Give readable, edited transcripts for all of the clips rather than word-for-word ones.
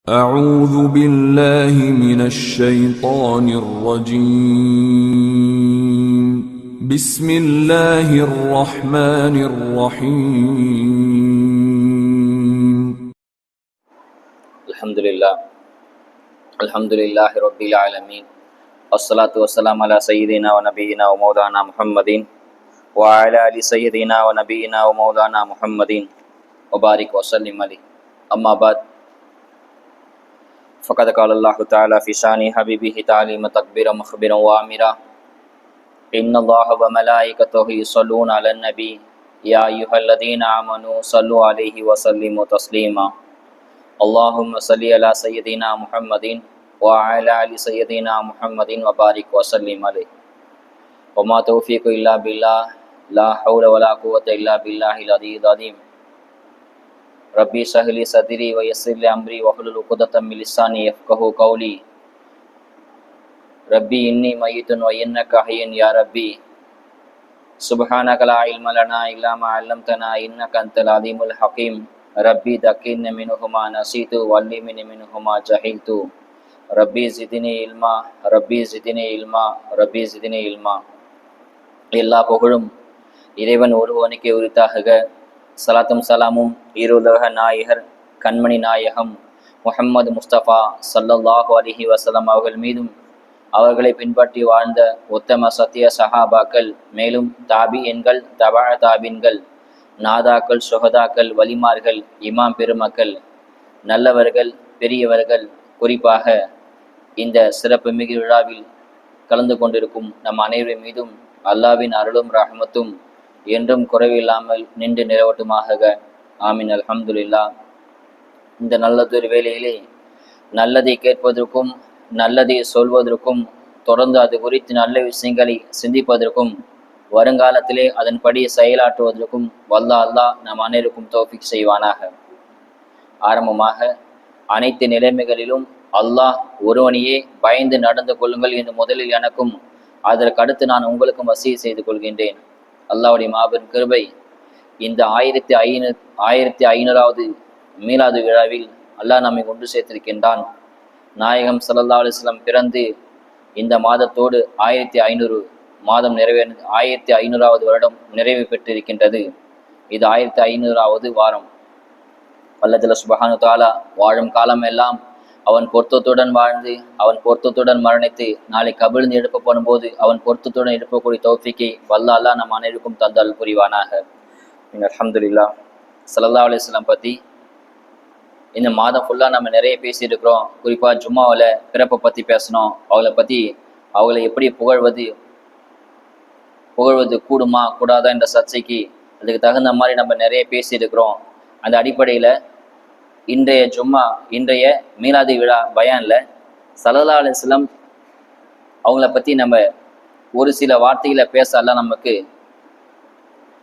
أعوذ بالله من الشيطان الرجيم بسم الله الرحمن الرحيم الحمد لله رب العالمين والصلاة والسلام على سيدنا ونبينا ومولانا محمد وعلى آل سيدنا ونبينا ومولانا محمد وبارك وسلم عليه أما بعد فقد قال الله تعالى في شان حبيبه تعليما تكبيرا مخبرا وامرا ان الله وملائكته يصلون على النبي يا ايها الذين امنوا صلوا عليه وسلموا تسليما اللهم صل على سيدنا محمد وعلى ال سيدنا محمد وبارك وسلم عليه وما توفيق الا بالله لا حول ولا قوه الا بالله العلي العظيم ربي اشرح لي صدري ويسر لي امري واحلل عقدة من لساني يفقهوا قولي ربي اني ميت وانك حي يا ربي سبحانك لا علم لنا الا ما علمتنا انك انت العليم الحكيم ربي ذكرني منهما نسيت وعلمني منهما جهلت ربي زدني علما ربي زدني علما ربي زدني علما எல்லா புகழும் இறைவன் ஒருவனுக்கே உரித்தாக. சலாத்தும் சலாமும் ஈருலக நாயகர் கண்மணி நாயகம் முஹம்மது முஸ்தபா ஸல்லல்லாஹு அலைஹி வஸல்லம் அவர்கள் மீதும் அவர்களை பின்பற்றி வாழ்ந்த உத்தம சத்திய சஹாபாக்கள் மேலும் தாபியன்கள் தபா தாபின்கள் நாதாக்கள் சுஹதாக்கள் வலிமார்கள் இமாம் பெருமக்கள் நல்லவர்கள் பெரியவர்கள் குறிப்பாக இந்த சிறப்பு மிகு விழாவில் கலந்து கொண்டிருக்கும் நம் அனைவரின் மீதும் அல்லாவின் அருளும் ரஹ்மத்தும் என்றும் குறைவில்லாமல் நின்று நிறைவட்டுமாக. ஆமீன். அல்ஹம்துலில்லாஹ். இந்த நல்லதொரு வேளையிலே நல்லதை கேட்பதற்கும் நல்லதை சொல்வதற்கும் தொடர்ந்து அது குறித்து நல்ல விஷயங்களை சிந்திப்பதற்கும் வருங்காலத்திலே அதன்படி செயலாற்றுவதற்கும் வல்லா அல்லாஹ் நம் அனைவருக்கும் தௌஃபீக் செய்வானாக. ஆரம்பமாக அனைத்து நிலைமைகளிலும் அல்லாஹ் ஒருவனையே பயந்து நடந்து கொள்ளுங்கள் என்று முதலில் எனக்கும் அதற்கு அடுத்து நான் உங்களுக்கும் வசிய செய்து கொள்கின்றேன். அல்லாஹ்வுடைய மாபெரும் கிருபை இந்த 1500வது மீலாது விழாவில் அல்லாஹ் நம்மை கொண்டு சேர்த்திருக்கின்றான். நாயகம் ஸல்லல்லாஹு அலைஹி வஸல்லம் பிறந்து இந்த மாதத்தோடு 1500 மாதம் 1500வது வருடம் நிறைவு பெற்றிருக்கின்றது. இது 1500வது வாரம். அல்லாஹ் ஜல்ல சுப்ஹானஹு தஆலா வாழும் காலம் எல்லாம் அவன் பொருத்தத்துடன் வாழ்ந்து அவன் பொருத்தத்துடன் மரணித்து நாளை கபிழ்ந்து எழுப்பப்படும் போது அவன் பொருத்தத்துடன் எழுப்பக்கூடிய தௌஃபீக்கை வல்ல அல்லாஹ் நம் அனைவருக்கும் தந்தால் புரிவானாக. அல்ஹம்துலில்லாஹ். ஸல்லல்லாஹு அலைஹி வஸல்லம் பற்றி இந்த மாதம் ஃபுல்லாக நம்ம நிறைய பேசியிருக்கிறோம். குறிப்பாக ஜும்மாவில் பிறப்பை பற்றி பேசணும். அவளை எப்படி புகழ்வது கூடுமா கூடாதா என்ற சர்ச்சைக்கு அதுக்கு தகுந்த மாதிரி நம்ம நிறைய பேசியிருக்கிறோம். அந்த அடிப்படையில் இன்றைய மீலாது விழா பயானில் ஸல்லல்லாஹு அலைஹி வஸல்லம் அவங்கள பற்றி நம்ம ஒரு சில வார்த்தைகளை பேசலாம், நமக்கு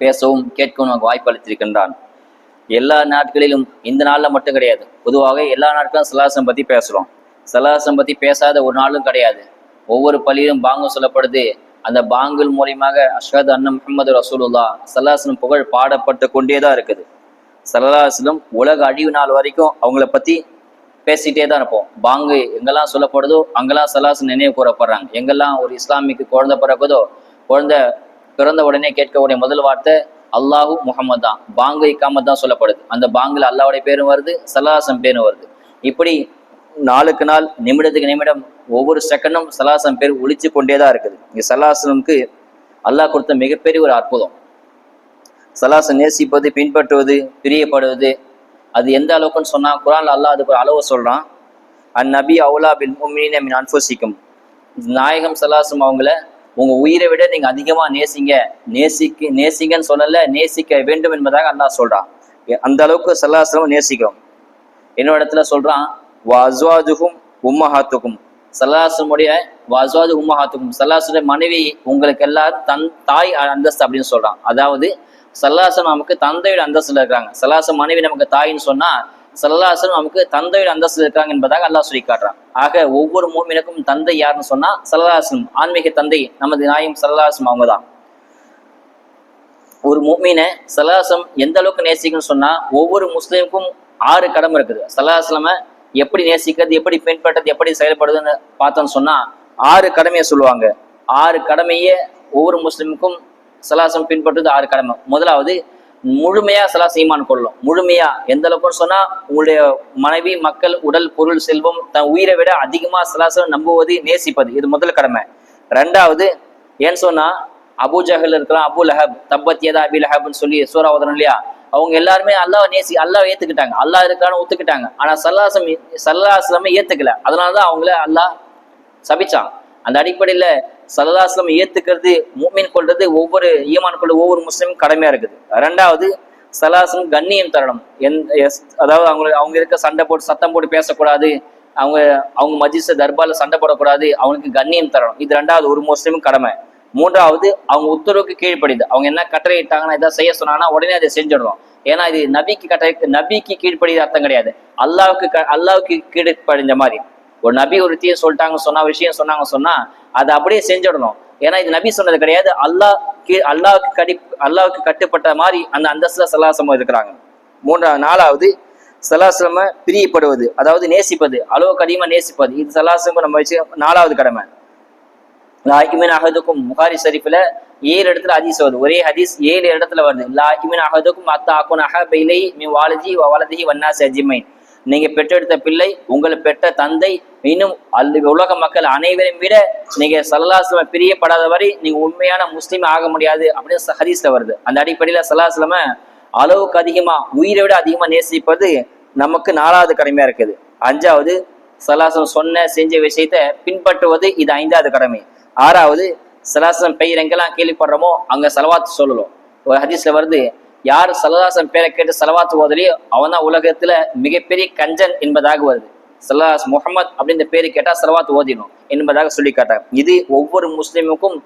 பேசவும் கேட்கவும் நமக்கு வாய்ப்பு அளித்திருக்கின்றான். எல்லா நாட்களிலும் இந்த நாளில் மட்டும் கிடையாது, பொதுவாக எல்லா நாட்களும் ஸல்லல்லாஹு பற்றி பேசுகிறோம். ஸல்லல்லாஹு பற்றி பேசாத ஒரு நாளும் கிடையாது. ஒவ்வொரு பள்ளியிலும் பாங்கு சொல்லப்படுது. அந்த பாங்குல் மூலியமாக அஷ்ஹது அன்ன முஹம்மது ரசூலுல்லாஹ் ஸல்லல்லாஹு புகழ் பாடப்பட்டு கொண்டே தான் இருக்குது. ஸல்லல்லாஹு அலைஹி வஸல்லம் உலக அழிவு நாள் வரைக்கும் அவங்கள பற்றி பேசிகிட்டே தான் இருப்போம். பாங்கு எங்கெல்லாம் சொல்லப்படுதோ அங்கெல்லாம் ஸல்லல்லாஹு நினைவு கூறப்படுறாங்க. எங்கெல்லாம் ஒரு இஸ்லாமிக்கு குழந்தை பிறக்குதோ, குழந்தை பிறந்த உடனே கேட்கக்கூடிய முதல் வார்த்தை அல்லாஹு முஹம்மது தான். பாங்கு இக்காமத் தான் சொல்லப்படுது. அந்த பாங்குல அல்லாஹ்வுடைய பேரும் வருது, ஸல்லல்லாஹு அலைஹி பேரும் வருது. இப்படி நாளுக்கு நாள் நிமிடத்துக்கு நிமிடம் ஒவ்வொரு செகண்டும் ஸல்லல்லாஹு அலைஹி பேர் ஒழிச்சு கொண்டே தான் இருக்குது. இங்கே ஸல்லல்லாஹு அலைஹி அல்லாஹ் கொடுத்த மிகப்பெரிய ஒரு அற்புதம். ஸல்லல்லாஹு அலைஹி நேசிப்பது, பின்பற்றுவது, பிரியப்படுவது. அது எந்த அளவுக்குன்னு சொன்னால் குர்ஆன்ல அல்லாஹ் அதுக்கு ஒரு அளவு சொல்கிறான். அந்நபி அவுலா பில் முஃமினீன மின் அன்ஃபுஸிக்கும். நாயகம் ஸல்லல்லாஹு அலைஹி அவங்கள உங்கள் உயிரை விட நீங்கள் அதிகமாக நேசிங்கன்னு சொல்லலை, நேசிக்க வேண்டும் என்பதாக அல்லாஹ் சொல்கிறான். அந்த அளவுக்கு ஸல்லல்லாஹு அலைஹி நேசிக்கிறோம். என்னோட இடத்துல சொல்கிறான் வஅஸ்வாஜுஹும் உம்மஹாத்துக்கும். ஸல்லல்லாஹு வஅஸ்வாஜு உம்மஹாத்துக்கும், ஸல்லல்லாஹு மனைவி உங்களுக்கு எல்லாரும் தாய் அந்தஸ்து அப்படின்னு சொல்கிறான். அதாவது ஸல்லல்லாஹு நமக்கு தந்தையோட அந்தஸ்துல இருக்காங்க. ஸல்லல்லாஹு மனைவி நமக்கு தாயின்னு சொன்னா ஸல்லல்லாஹு நமக்கு தந்தையோட அந்தஸ்துல இருக்காங்க என்பதாக அல்லாஹ் சொல்லி காட்டுறான். ஆக ஒவ்வொரு மூமினுக்கும் தந்தை யாருன்னு சொன்னா ஸல்லல்லாஹு ஆன்மீக தந்தை நமது நாயகம் ஸல்லல்லாஹு அவங்க தான். ஒரு மூமினை ஸல்லல்லாஹு எந்த அளவுக்கு நேசிக்கணும்னு சொன்னா ஒவ்வொரு முஸ்லீமுக்கும் 6 கடமை இருக்குது. ஸல்லல்லாஹு அலைஹி வஸல்லம் எப்படி நேசிக்கிறது, எப்படி பின்பற்றது, எப்படி செயல்படுதுன்னு பார்த்தோம்னு சொன்னா 6 கடமையை சொல்லுவாங்க. 6 கடமையே ஒவ்வொரு முஸ்லிமுக்கும் சலாசம் பின்பற்றுறது 6 கடமை. முதலாவது, முழுமையா சலாஸ் ஈமான் கொள்ளும். முழுமையா எந்த அளவுக்குன்னு சொன்னா, உங்களுடைய மனைவி, மக்கள், உடல், பொருள், செல்வம், தன் உயிரை விட அதிகமா சலாசம் நம்புவது, நேசிப்பது, இது முதல் கடமை. 2வது, ஏன்னு சொன்னா அபூ ஜஹல் இருக்கலாம், அபு லஹப், தப்பத் யதா அபி லஹப்னு சொல்லி சூரா ஓதுறோம் இல்லையா, அவங்க எல்லாருமே அல்லாஹ் அல்லாஹ் ஏத்துக்கிட்டாங்க, அல்லாஹ் இருக்கான்னு ஒத்துக்கிட்டாங்க. ஆனா சல்லல்லாஹு ஏத்துக்கல. அதனாலதான் அவங்கள அல்லாஹ் சபிச்சான். அந்த அடிப்படையில ஸல்லல்லாஹு அலைஹி வஸல்லம் ஏத்துக்கிறது, மூமின் கொள்றது ஒவ்வொரு ஈமான் கொள்வது ஒவ்வொரு முஸ்லிமும் கடமையா இருக்குது. 2வது, ஸல்லல்லாஹு அலைஹி வஸல்லம் கண்ணியம் தரணும். அதாவது அவங்க இருக்க சண்டை போட்டு சத்தம் போட்டு பேசக்கூடாது, அவங்க மஜ்லிஸ் தர்பார்ல சண்டை போடக்கூடாது, அவனுக்கு கண்ணியம் தரணும். இது 2வது ஒரு முஸ்லிமும் கடமை. 3வது, அவங்க உத்தரவுக்கு கீழ்ப்படிது. அவங்க என்ன கட்டளை இட்டாங்கன்னா, எதாவது செய்ய சொன்னாங்கன்னா உடனே அதை செஞ்சிடணும். ஏன்னா இது நபிக்கு கீழ்ப்படித அர்த்தம் கிடையாது, அல்லாவுக்கு கீழ்ப்படிஞ்ச மாதிரி. ஒரு நபி ஒரு தீய சொல்லிட்டாங்க சொன்னா, விஷயம் சொன்னாங்க சொன்னா அதை அப்படியே செஞ்சிடணும். ஏன்னா இது நபி சொன்னது கிடையாது, அல்லாவுக்கு கட்டுப்பட்ட மாதிரி அந்த அந்தஸ்துல ஸல்லல்லாஹு இருக்கிறாங்க. 4வது, ஸல்லல்லாஹு பிரியப்படுவது, அதாவது நேசிப்பது, அளவுக்கு அதிகமா நேசிப்பது, இது ஸல்லல்லாஹு நம்ம வச்சு 4வது கடமை. லாஹிமின் அஹதுக்கும் புகாரி ஷரீஃப்ல 7 இடத்துல ஹதீஸ் வருது. ஒரே ஹதீஸ் 7 இடத்துல வருது. லாஹிமின் அஹதுக்கும் அத்தாகுன் அஹப இலைஹி மின் வாலிதி வ வலதிஹி வன்னாஸி அஜ்மைன். நீங்க பெற்றெடுத்த பிள்ளை, உங்களை பெற்ற தந்தை, இன்னும் உலக மக்கள் அனைவரையும் விட நீங்க ஸல்லல்லாஹு அலைஹி வஸல்லம் பிரியப்படாத வரை நீங்க உண்மையான முஸ்லீம் ஆக முடியாது அப்படின்னு ஹதீஸ்ல வருது. அந்த அடிப்படையில ஸல்லல்லாஹு அலைஹி வஸல்லம் அளவுக்கு அதிகமா, உயிரை விட அதிகமா நேசிப்பது நமக்கு 4வது கடமையா இருக்குது. 5வது, ஸல்லல்லாஹு அலைஹி வஸல்லம் சொன்ன செஞ்ச விஷயத்த பின்பற்றுவது, இது 5வது கடமை. 6வது, ஸல்லல்லாஹு அலைஹி வஸல்லம் பெயர் எங்கெல்லாம் கேள்விப்படுறோமோ அங்க ஸலவாத் சொல்லணும். ஒரு ஹதீஸ்ல வருது, யார் ஸல்லல்லாஹு அலைஹி வஸல்லம் பேரை கேட்டு ஸலவாத் ஓதலையோ அவன் தான் உலகத்துல மிகப்பெரிய கஞ்சன் என்பதாக வருது. ஸல்லல்லாஹு முஹம்மத் அப்படின்ற பேரு கேட்டா ஸலவாத் ஓதிடும் என்பதாக சொல்லி காட்டாங்க. இது ஒவ்வொரு முஸ்லிமுக்கும்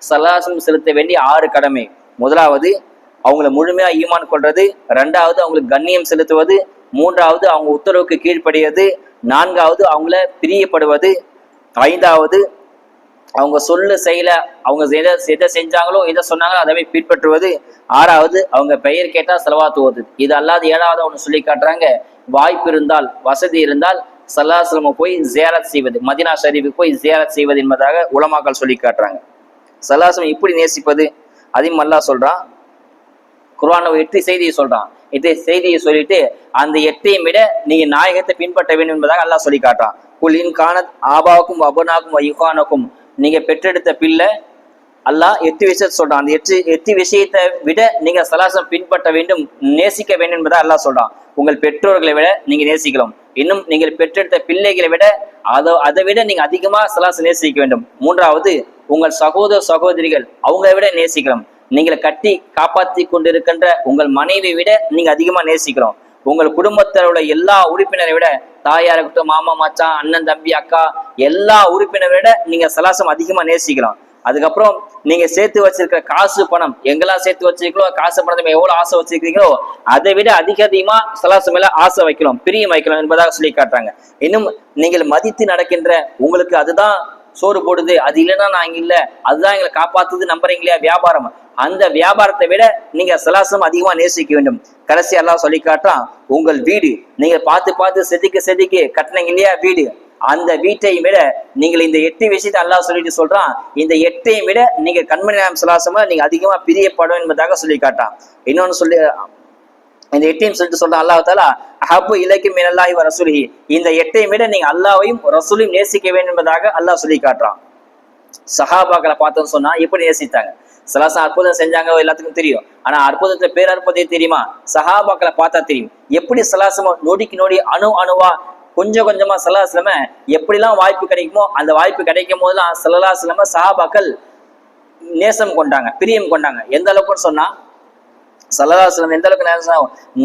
ஸல்லல்லாஹு அலைஹி வஸல்லம் செலுத்த வேண்டிய 6 கடமை. முதலாவது, அவங்கள முழுமையா ஈமான் கொள்றது. 2வது, அவங்களுக்கு கண்ணியம் செலுத்துவது. 3வது, அவங்க உத்தரவுக்கு கீழ்ப்படியது. 4வது, அவங்கள பிரியப்படுவது. 5வது, அவங்க சொல்லு செயல, அவங்க எதை செஞ்சாங்களோ எதை சொன்னாங்களோ அதை பின்பற்றுவது. 6வது, அவங்க பெயர் கேட்டா ஸலவாத் ஓதுது. இது அல்லாது 7வது ஒன்று சொல்லி காட்டுறாங்க, வாய்ப்பு இருந்தால், வசதி இருந்தால் ஸல்லல்லாஹு அலைஹி வஸல்லம் போய் ஜியாரத் செய்வது, மதீனா ஷரீஃபுக்கு போய் ஜியாரத் செய்வது என்பதாக உலமாக்கள் சொல்லி காட்டுறாங்க. ஸல்லல்லாஹு அலைஹி வஸல்லம் இப்படி நேசிப்பது, அதையும் அல்லாஹ் சொல்றான். குர்ஆன்ல 8 செய்தியை சொல்றான். 8 செய்தியை சொல்லிட்டு அந்த 8ஐயும் விட நீங்க நாயகத்தை பின்பற்ற வேண்டும் என்பதாக அல்லாஹ் சொல்லி காட்டுறான். குல் இன் கானத் ஆபாவுக்கும் அபனாக்கும் வயுகானக்கும், நீங்க பெற்றெடுத்த பிள்ளை, அல்லாஹ் 8 விஷயத்தை சொல்றான். அந்த 8 விஷயத்தை விட நீங்க ஸல்லல்லாஹு பின்பற்ற வேண்டும், நேசிக்க வேண்டும் என்பதை அல்லாஹ் சொல்றான். உங்கள் பெற்றோர்களை விட நீங்க நேசிக்கலாம். இன்னும் நீங்கள் பெற்றெடுத்த பிள்ளைகளை விட அதை விட நீங்க அதிகமா ஸல்லல்லாஹு நேசிக்க வேண்டும். 3வது, உங்கள் சகோதர சகோதரிகள், அவங்களை விட நேசிக்கலாம். நீங்களை கட்டி காப்பாற்றி கொண்டிருக்கின்ற உங்கள் மனைவியை விட நீங்க அதிகமா நேசிக்கிறோம். உங்கள் குடும்பத்தோட எல்லா உறுப்பினரை விட, தாயா இருக்கட்டும், மாமா, மச்சான், அண்ணன், தம்பி, அக்கா, எல்லா உறுப்பினரை விட நீங்க ஸல்லல்லாஹு அதிகமா நேசிக்கலாம். அதுக்கப்புறம் நீங்க சேர்த்து வச்சிருக்கிற காசு பணம், எங்கெல்லாம் சேர்த்து வச்சிருக்கீங்களோ காசு பணத்தை எவ்வளவு ஆசை வச்சிருக்கீங்களோ அதை விட அதிகமா ஸல்லல்லாஹு மேல ஆசை வைக்கலாம், பிரியம் வைக்கலாம் என்பதாக சொல்லி காட்டுறாங்க. இன்னும் நீங்கள் மதித்து நடக்கின்ற, உங்களுக்கு அதுதான் சோறு போடுது, அது இல்லைன்னா நான் இங்க இல்ல, அதுதான் எங்களை காப்பாத்துது நம்புறீங்களா வியாபாரம், அந்த வியாபாரத்தை விட நீங்க ஸல்லல்லாஹு அதிகமா நேசிக்க வேண்டும். கடைசி அல்லாஹ் சொல்லி காட்டுறான், உங்கள் வீடு, நீங்க பார்த்து செதுக்கி கட்டினீங்க இல்லையா வீடு, அந்த வீட்டை விட நீங்கள் இந்த 8 விஷயத்தை அல்லாஹ் சொல்லிட்டு சொல்றான், இந்த 8ஐயும் விட நீங்க கண்மணி நாயகம் ஸல்லல்லாஹு அலைஹி நீங்க அதிகமா பிரியப்படும் என்பதாக சொல்லி காட்டான். இன்னொன்னு சொல்லி இந்த 8ஐயும் சொல்லிட்டு சொல்றான் அல்லாஹ் தஆலா, அஹப்பு இலைக்கு மினல்லாஹி வ ரசூலிஹி, இந்த 8ஐயும் விட நீங்க அல்லாஹ்வையும் ரசூலையும் நேசிக்க வேண்டும் என்பதாக அல்லாஹ் சொல்லி காட்டுறான். சஹாபாக்களை பார்த்தோம்னு சொன்னா எப்படி நேசித்தாங்க, ஸல்லல்லாஹு அற்புதம் செஞ்சாங்க எல்லாத்துக்கும் தெரியும். ஆனா அற்புதத்துல பேரற்புதம் தெரியுமா, சஹாபாக்களை பார்த்தா தெரியும். எப்படி ஸல்லல்லாஹு நொடிக்கு நொடி அணுவா கொஞ்சம் கொஞ்சமா ஸல்லல்லாஹு எப்படிலாம் வாய்ப்பு கிடைக்குமோ அந்த வாய்ப்பு கிடைக்கும் போதெல்லாம் ஸல்லல்லாஹு சஹாபாக்கள் நேசம் கொண்டாங்க, பிரியம் கொண்டாங்க. எந்த அளவுக்குன்னு சொன்னா ஸல்லல்லாஹு எந்த அளவுக்கு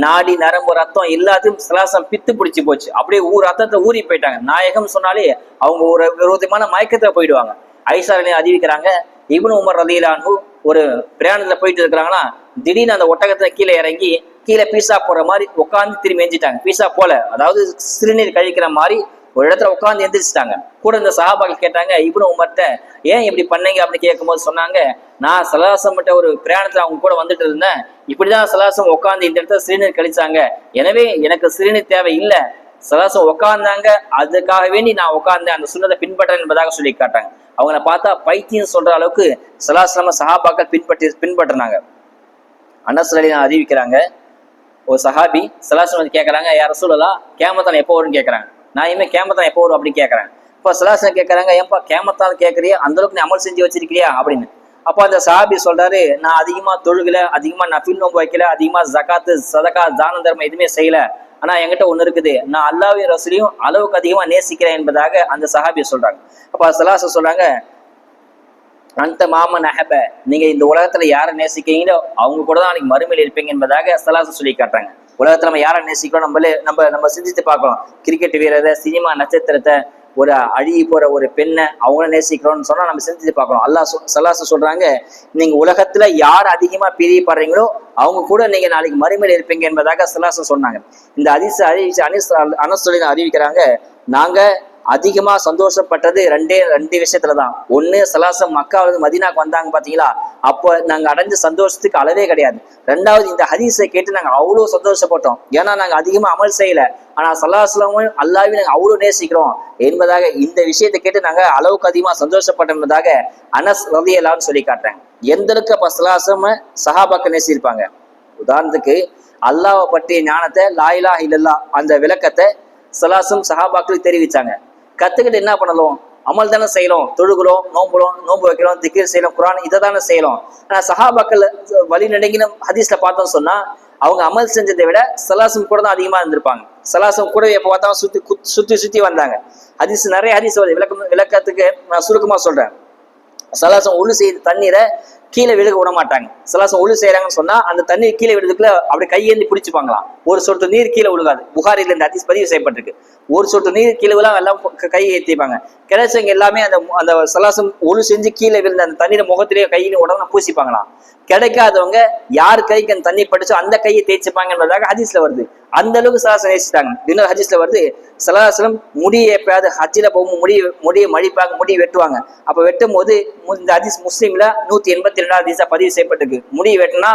நாடி நரம்பு ரத்தம் எல்லாத்தையும் ஸல்லல்லாஹு பித்து பிடிச்சி போச்சு. அப்படியே ரத்தத்தை ஊறி போயிட்டாங்க. நாயகம் சொன்னாலே அவங்க ஒரு விரோதமான மயக்கத்துல போயிடுவாங்க. ஐஷா அறிவிக்கிறாங்க, இப்னு உமர் ரலியல்லாஹு அன்ஹு ஒரு பிரயாணத்துல போயிட்டு இருக்கிறாங்கன்னா, திடீர்னு அந்த ஒட்டகத்துல கீழே இறங்கி கீழே பீஸா போடுற மாதிரி உட்காந்து திரும்பி எஞ்சிட்டாங்க. பீஸா போல, அதாவது சிறுநீர் கழிக்கிற மாதிரி ஒரு இடத்துல உட்காந்து எந்திரிச்சிட்டாங்க. கூட இந்த சஹாபாக்கள் கேட்டாங்க இப்னு உமர்ட்ட, ஏன் இப்படி பண்ணீங்க அப்படின்னு கேட்கும்போது சொன்னாங்க, நான் ஸல்லல்லாஹு ஒரு பிரயாணத்துல அவங்க கூட வந்துட்டு இருந்தேன், இப்படிதான் ஸல்லல்லாஹு உட்காந்து இந்த இடத்துல சிறுநீர் கழிச்சாங்க, எனவே எனக்கு சிறுநீர் தேவை இல்லை, சலாசம் உட்கார்ந்தாங்க, அதுக்காக வேண்டி நான் உட்கார்ந்தேன், அந்த சுன்னத்தை பின்பற்றேன் என்பதாக சொல்லி காட்டாங்க. அவங்கள பார்த்தா பைத்தியம் சொல்ற அளவுக்கு சலாசலம சஹாபாக்கள் பின்பற்றினாங்க. அனஸ் ரலியல்லாஹு அறிவிக்கிறாங்க, ஒரு சஹாபி சலாசலம் கேட்கறாங்க, யார் ரசூலல்லாஹ் கியாமத்தான் எப்போ வரும்னு கேட்கறாங்க. நான் இனிமே கியாமத்தான் எப்போ வரும் அப்படின்னு கேட்கறேன். இப்ப சலாசலம் கேட்கறாங்க, ஏன்பா கியாமத்தான் கேட்கறியா, அந்த அளவுக்கு நீ அமல் செஞ்சு வச்சிருக்கிறியா அப்படின்னு. அப்போ அந்த சஹாபி சொல்றாரு, நான் அதிகமா தொழுகல, அதிகமா நஃபில் நோன்பு வைக்கல, அதிகமா ஜகாத்து சதகா தான தர்மம் எதுவுமே செய்யல, ஆனா என்கிட்ட ஒண்ணு இருக்குது, நான் அல்லாஹ்வையும் ரசூலையும் அளவுக்கு அதிகமா நேசிக்கிறேன் என்பதாக அந்த சஹாபி சொல்றாங்க. அப்ப சலாசம் சொல்றாங்க, அந்த மாமன் அஹப, நீங்க இந்த உலகத்துல யாரை நேசிக்கிறீங்களோ அவங்க கூட தான் அன்னைக்கு மறுமையில் இருப்பீங்க என்பதாக சலாசம் சொல்லி காட்டுறாங்க. உலகத்துல நம்ம யாரை நேசிக்கிறோம், நம்ம சிந்தித்து பார்க்கணும். கிரிக்கெட் வீரரை, சினிமா நட்சத்திரத்தை, ஒரு அழுகி போற ஒரு பெண்ணை அவங்கள நேசிக்கிறோம்னு சொன்னா நம்ம சிந்தித்து பார்க்கணும். அல்லாஹ் சலாசம் சொல்றாங்க, நீங்க உலகத்துல யார் அதிகமா பிரியப்படுறீங்களோ அவங்க கூட நீங்க நாளைக்கு மறுமையில் இருப்பீங்க என்பதாக சலாசம் சொன்னாங்க. இந்த ஹதீஸை அறிவிச்சு அனஸ் அறிவிக்கிறாங்க, நாங்க அதிகமா சந்தோஷப்பட்டது ரெண்டு விஷயத்துலதான். ஒண்ணு, சலாசம் மக்காவிலிருந்து மதீனாக்கு வந்தாங்க பாத்தீங்களா, அப்போ நாங்க அடைஞ்ச சந்தோஷத்துக்கு அளவே கிடையாது. ரெண்டாவது, இந்த ஹதீஸை கேட்டு நாங்க அவ்வளவு சந்தோஷப்பட்டோம், ஏன்னா நாங்க அதிகமா அமல் செய்யல, ஆனா சல்லாஹ்வையும் அல்லாஹ்வையும் நாங்க அவ்வளவு நேசிக்கிறோம் என்பதாக இந்த விஷயத்தை கேட்டு நாங்க அளவுக்கு அதிகமா சந்தோஷப்பட்டோம் என்பதாக அனஸ் ரலியல்லாஹு சொல்லி காட்டுறாங்க. எந்த அளவுக்கு அப்ப சலாசம சஹாபாக்க நேசிருப்பாங்க. உதாரணத்துக்கு அல்லாஹ்வை பற்றிய ஞானத்தை, லா இலாஹ இல்லல்லாஹ் அந்த விளக்கத்தை சலாசம் சஹாபாக்களுக்கு தெரிவிச்சாங்க. கத்துக்கிட்டு என்ன பண்ணலாம், அமல் தானே செய்யலாம், தொழுகிறோம், நோம்பு வைக்கிறோம், திக்ர் செய்யலாம், குர்ஆன் இதை தானே செய்யலாம். ஆனா சஹாபாக்கள் வழி நடுங்கின ஹதீஸ்ல பார்த்தோம் சொன்னா அவங்க அமல் செஞ்சதை விட சலாசம் கூட தான் அதிகமா இருந்திருப்பாங்க. சலாசம் கூட எப்ப பார்த்தாலும் சுத்தி வந்தாங்க. ஹதீஸ் நிறைய ஹதீஸ் விளக்கத்துக்கு நான் சுருக்கமா சொல்றேன். சலாசம் ஒழு செய்த தண்ணீரை கீழே விழுக விட மாட்டாங்க. சலாசம் ஒழு செய்யறாங்கன்னு சொன்னா அந்த தண்ணீர் கீழே விழுதுக்குள்ள அப்படி கையேந்தி பிடிச்சுப்பாங்களாம். ஒரு சொட்டு நீர் கீழே விழுகாது. புகாரில இந்த ஹதீஸ் பதிவு செய்யப்பட்டிருக்கு. ஒரு சொட்டு நீர் கீழே விழா எல்லாம் கையை ஏற்றிப்பாங்க. கிடைச்சவங்க எல்லாமே அந்த சலாசம் ஒழு செஞ்சு கீழே விழுந்த அந்த தண்ணீரை முகத்திலேயே கையில உடனே பூசிப்பாங்களாம். கிடைக்காதவங்க யார் கைக்கு அந்த தண்ணி படிச்சோ அந்த கையை தேய்ச்சிப்பாங்க என்பதாக ஹதீஸ்ல வருது. அந்த அளவுக்கு சலாசம் நேசிட்டாங்க. இன்னொரு ஹதீஸ்ல வருது, சலாசலம் முடியை எப்பயாவது ஹஜ்ஜில போகும் முடியை மடிப்பாங்க, முடி வெட்டுவாங்க. அப்ப வெட்டும் போது இந்த ஹதீஸ் முஸ்லீம்ல 182 ஹதீஸா பதிவு செய்யப்பட்டிருக்கு. முடி வெட்டினா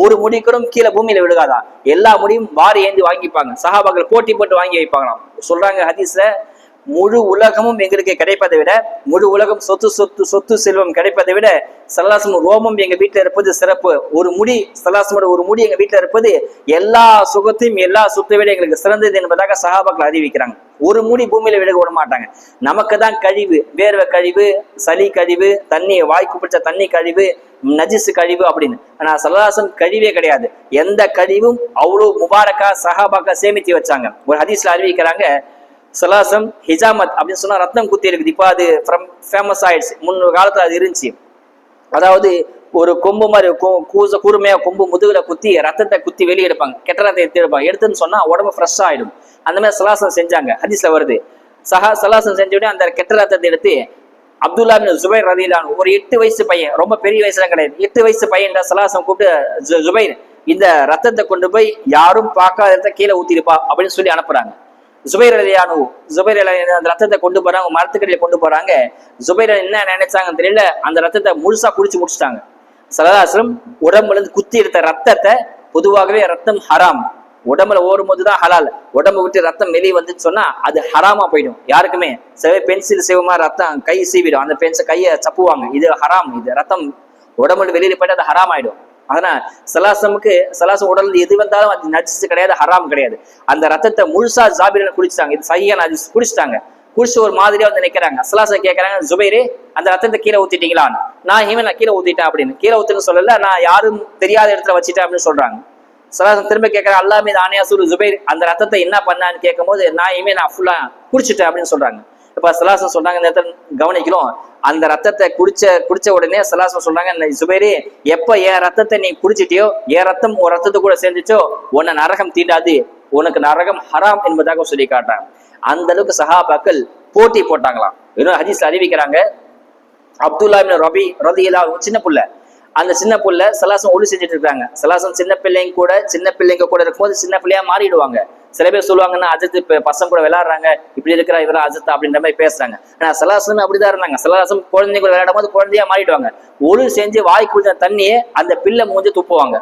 ஒரு முடி கூட கீழே பூமியில விழுகாதா, எல்லா முடியும் வாரி ஏந்தி வாங்கிப்பாங்க. சஹாபாக்கள் போட்டி போட்டு வாங்கி வைப்பாங்களாம். சொல்றாங்க ஹதீஸ்ல, முழு உலகமும் எங்களுக்கு கிடைப்பதை விட, முழு உலகம் சொத்து செல்வம் கிடைப்பதை விட சல்லாசம் ரோமம் எங்க வீட்டுல இருப்பது சிறப்பு. ஒரு முடி, சல்லாசமோட ஒரு முடி எங்க வீட்டுல இருப்பது எல்லா சுகத்தையும் எல்லா சொத்தை விட எங்களுக்கு சிறந்தது என்பதாக சஹாபாக்கள் அறிவிக்கிறாங்க. ஒரு முடி பூமியில விலக விட மாட்டாங்க. நமக்கு தான் கழிவு, வேர்வை கழிவு, சளி கழிவு, தண்ணி வாய்க்கு பிடிச்ச தண்ணி கழிவு, நஜிசு கழிவு அப்படின்னு. ஆனா சல்லாசம் கழிவே கிடையாது. எந்த கழிவும் அவ்வளவு முபாரக்கா சஹாபாக்கா சேமித்து வச்சாங்க. ஒரு ஹதீஸ்ல அறிவிக்கிறாங்க, சலாசம் ஹிஜாமத் அப்படின்னு சொன்னா ரத்தம் குத்தி இருக்குது. இப்போ அது ஃபேமஸ் ஆயிடுச்சு. முன்னொரு காலத்துல அது இருந்துச்சு. அதாவது ஒரு கொம்பு மாதிரி கூர்மையா கொம்பு முதுகுல குத்தி ரத்தத்தை குத்தி வெளியே எடுப்பாங்க, கெட்ட ரத்தத்தை எடுப்பாங்க. எடுத்துன்னு சொன்னா உடம்பு ஃப்ரெஷ் ஆயிடும். அந்த மாதிரி சலாசம் செஞ்சாங்க. ஹதீஸ்ல வருது, சலாசம் செஞ்ச உடனே அந்த கெட்ட ரத்தத்தை எடுத்து அப்துல்லா பின் ஜுபைர் ரலியல்லாஹு, ஒரு 8 வயசு பையன், ரொம்ப பெரிய வயசுலாம் கிடையாது, 8 வயசு பையன் சலாசம் கூப்பிட்டு, ஜுபைர் இந்த ரத்தத்தை கொண்டு போய் யாரும் பார்க்காத இடத்த கீழே ஊத்திருப்பா அப்படின்னு சொல்லி அனுப்புறாங்க. ஜுபைர் ரலியல்லாஹு அந்த ரத்தத்தை கொண்டு போறாங்க, மரத்துக்கடியில கொண்டு போறாங்க. ஜுபைர் என்ன நினைச்சாங்கன்னு தெரியல, அந்த ரத்தத்தை முழுசா குடிச்சு முடிச்சுட்டாங்க. சலாசலம் உடம்புல இருந்து குத்தி எடுத்த ரத்தத்தை, பொதுவாகவே ரத்தம் ஹராம், உடம்புல ஓடும் போதுதான் ஹலால். உடம்பு விட்டு ரத்தம் வெளியே வந்துன்னு சொன்னா அது ஹராமா போயிடும். யாருக்குமே பென்சில் செய்வமா ரத்தம் கை சீவிடும், அந்த பென்சில் கையை சப்புவாங்க, இது ஹராம். இது ரத்தம் உடம்புல வெளியில போயிட்டு அது ஹராம் ஆயிடும். அதனால சலாசம் உடல் எது வந்தாலும் அது நஜிஸ் கிடையாது, ஹராம் கிடையாது. அந்த ரத்தத்தை முழுசா ஜாபிர குடிச்சிட்டாங்க. இது சையான நஜிஸ் குடிச்சிட்டாங்க. குடிச்சு ஒரு மாதிரியா வந்து நிக்கிறாங்க. சலாசம் கேட்கறாங்க, ஜுபைரே அந்த ரத்தத்தை கீழே ஊத்திட்டீங்களான்னு. நான் கீழே ஊத்திட்டேன் அப்படின்னு. கீழே ஊத்துன்னு சொல்லல, நான் யாரும் தெரியாத இடத்துல வச்சுட்டேன் அப்படின்னு சொல்றாங்க. சலாசம் திரும்ப கேட்கறேன், அல்லாஹ் மீது ஆணையா சொல்லு ஜுபைர், அந்த ரத்தத்தை என்ன பண்ணான்னு கேட்கும் போது நான் ஃபுல்லா குடிச்சிட்டேன் அப்படின்னு சொல்றாங்க. இப்ப சலாசம் சொல்றாங்க, இந்த இடத்துல கவனிக்கணும், அந்த ரத்தத்தை குடிச்ச உடனே சலாசம் சொல்றாங்க, ஜுபைரே எப்ப என் ரத்தத்தை நீ குடிச்சிட்டியோ, என் ரத்தம் ஒரு ரத்தத்தை கூட சேர்ந்துச்சோ உன்னை நரகம் தீண்டாது, உனக்கு நரகம் ஹராம் என்பதாக சொல்லி காட்டுறாங்க. அந்த அளவுக்கு சஹாபாக்கள் போட்டி போட்டாங்களாம். இன்னும் ஹதீஸ்ல அறிவிக்கிறாங்க, அப்துல்லா பின் ரபி ரலியல்லாஹு சின்ன புள்ள, அந்த சின்ன புள்ள சலாசம் ஒளி செஞ்சுட்டு இருக்காங்க. சலாசம் சின்ன பிள்ளைங்க கூட இருக்கும்போது சின்ன பிள்ளையா மாறிடுவாங்க. சில பேர் சொல்லுவாங்கன்னா அஜித் பசங்க கூட விளையாடுறாங்க, இப்படி இருக்கிறா இவரா அஜித் அப்படின்ற மாதிரி பேசுறாங்க. ஆனா சலாசம் அப்படிதான் இருந்தாங்க. சலாசம் குழந்தை கூட விளையாடும் போது குழந்தையா மாறிடுவாங்க. ஒழு செஞ்சு வாய் குடிச்ச தண்ணியே அந்த பிள்ளை மூஞ்சி துப்புவாங்க.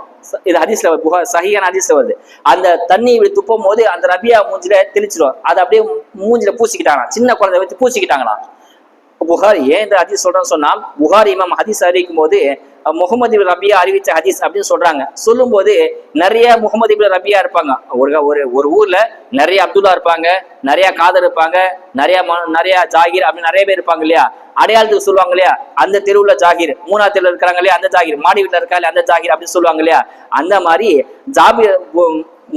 இது ஹதீஸ்ல சஹீஹான ஹதீஸ்ல வருது. அந்த தண்ணி இப்படி துப்பும் போது அந்த ரபியா மூஞ்சில தெளிச்சிடும். அதை அப்படியே மூஞ்சில பூசிக்கிட்டாங்க, சின்ன குழந்தை வச்சு பூசிக்கிட்டாங்களா. புகாரி ஏன் இந்த ஹதீஸ் சொல்றேன்னு சொன்னா, புகாரி இமாம் ஹதீஸ் அறிவிக்கும் போது முகமது இப்னு ரபியா அறிவிச்ச ஹதீஸ் அப்படின்னு சொல்றாங்க. சொல்லும் போது நிறைய முகமது இப்னு ரபியா இருப்பாங்க. ஒரு ஊர்ல நிறைய அப்துல்லா இருப்பாங்க, நிறைய காதர் இருப்பாங்க, நிறைய ஜாகிர் அப்படி நிறைய பேர் இருப்பாங்க இல்லையா. அடையாளத்துக்கு சொல்லுவாங்க இல்லையா, அந்த தெருவுல ஜாகிர், மூணாவது தெருவில் இருக்காங்க இல்லையா அந்த ஜாகிர், மாடி வீட்டுல இருக்காங்க அந்த ஜாகிர் அப்படின்னு சொல்லுவாங்க இல்லையா. அந்த மாதிரி ஜாபிர்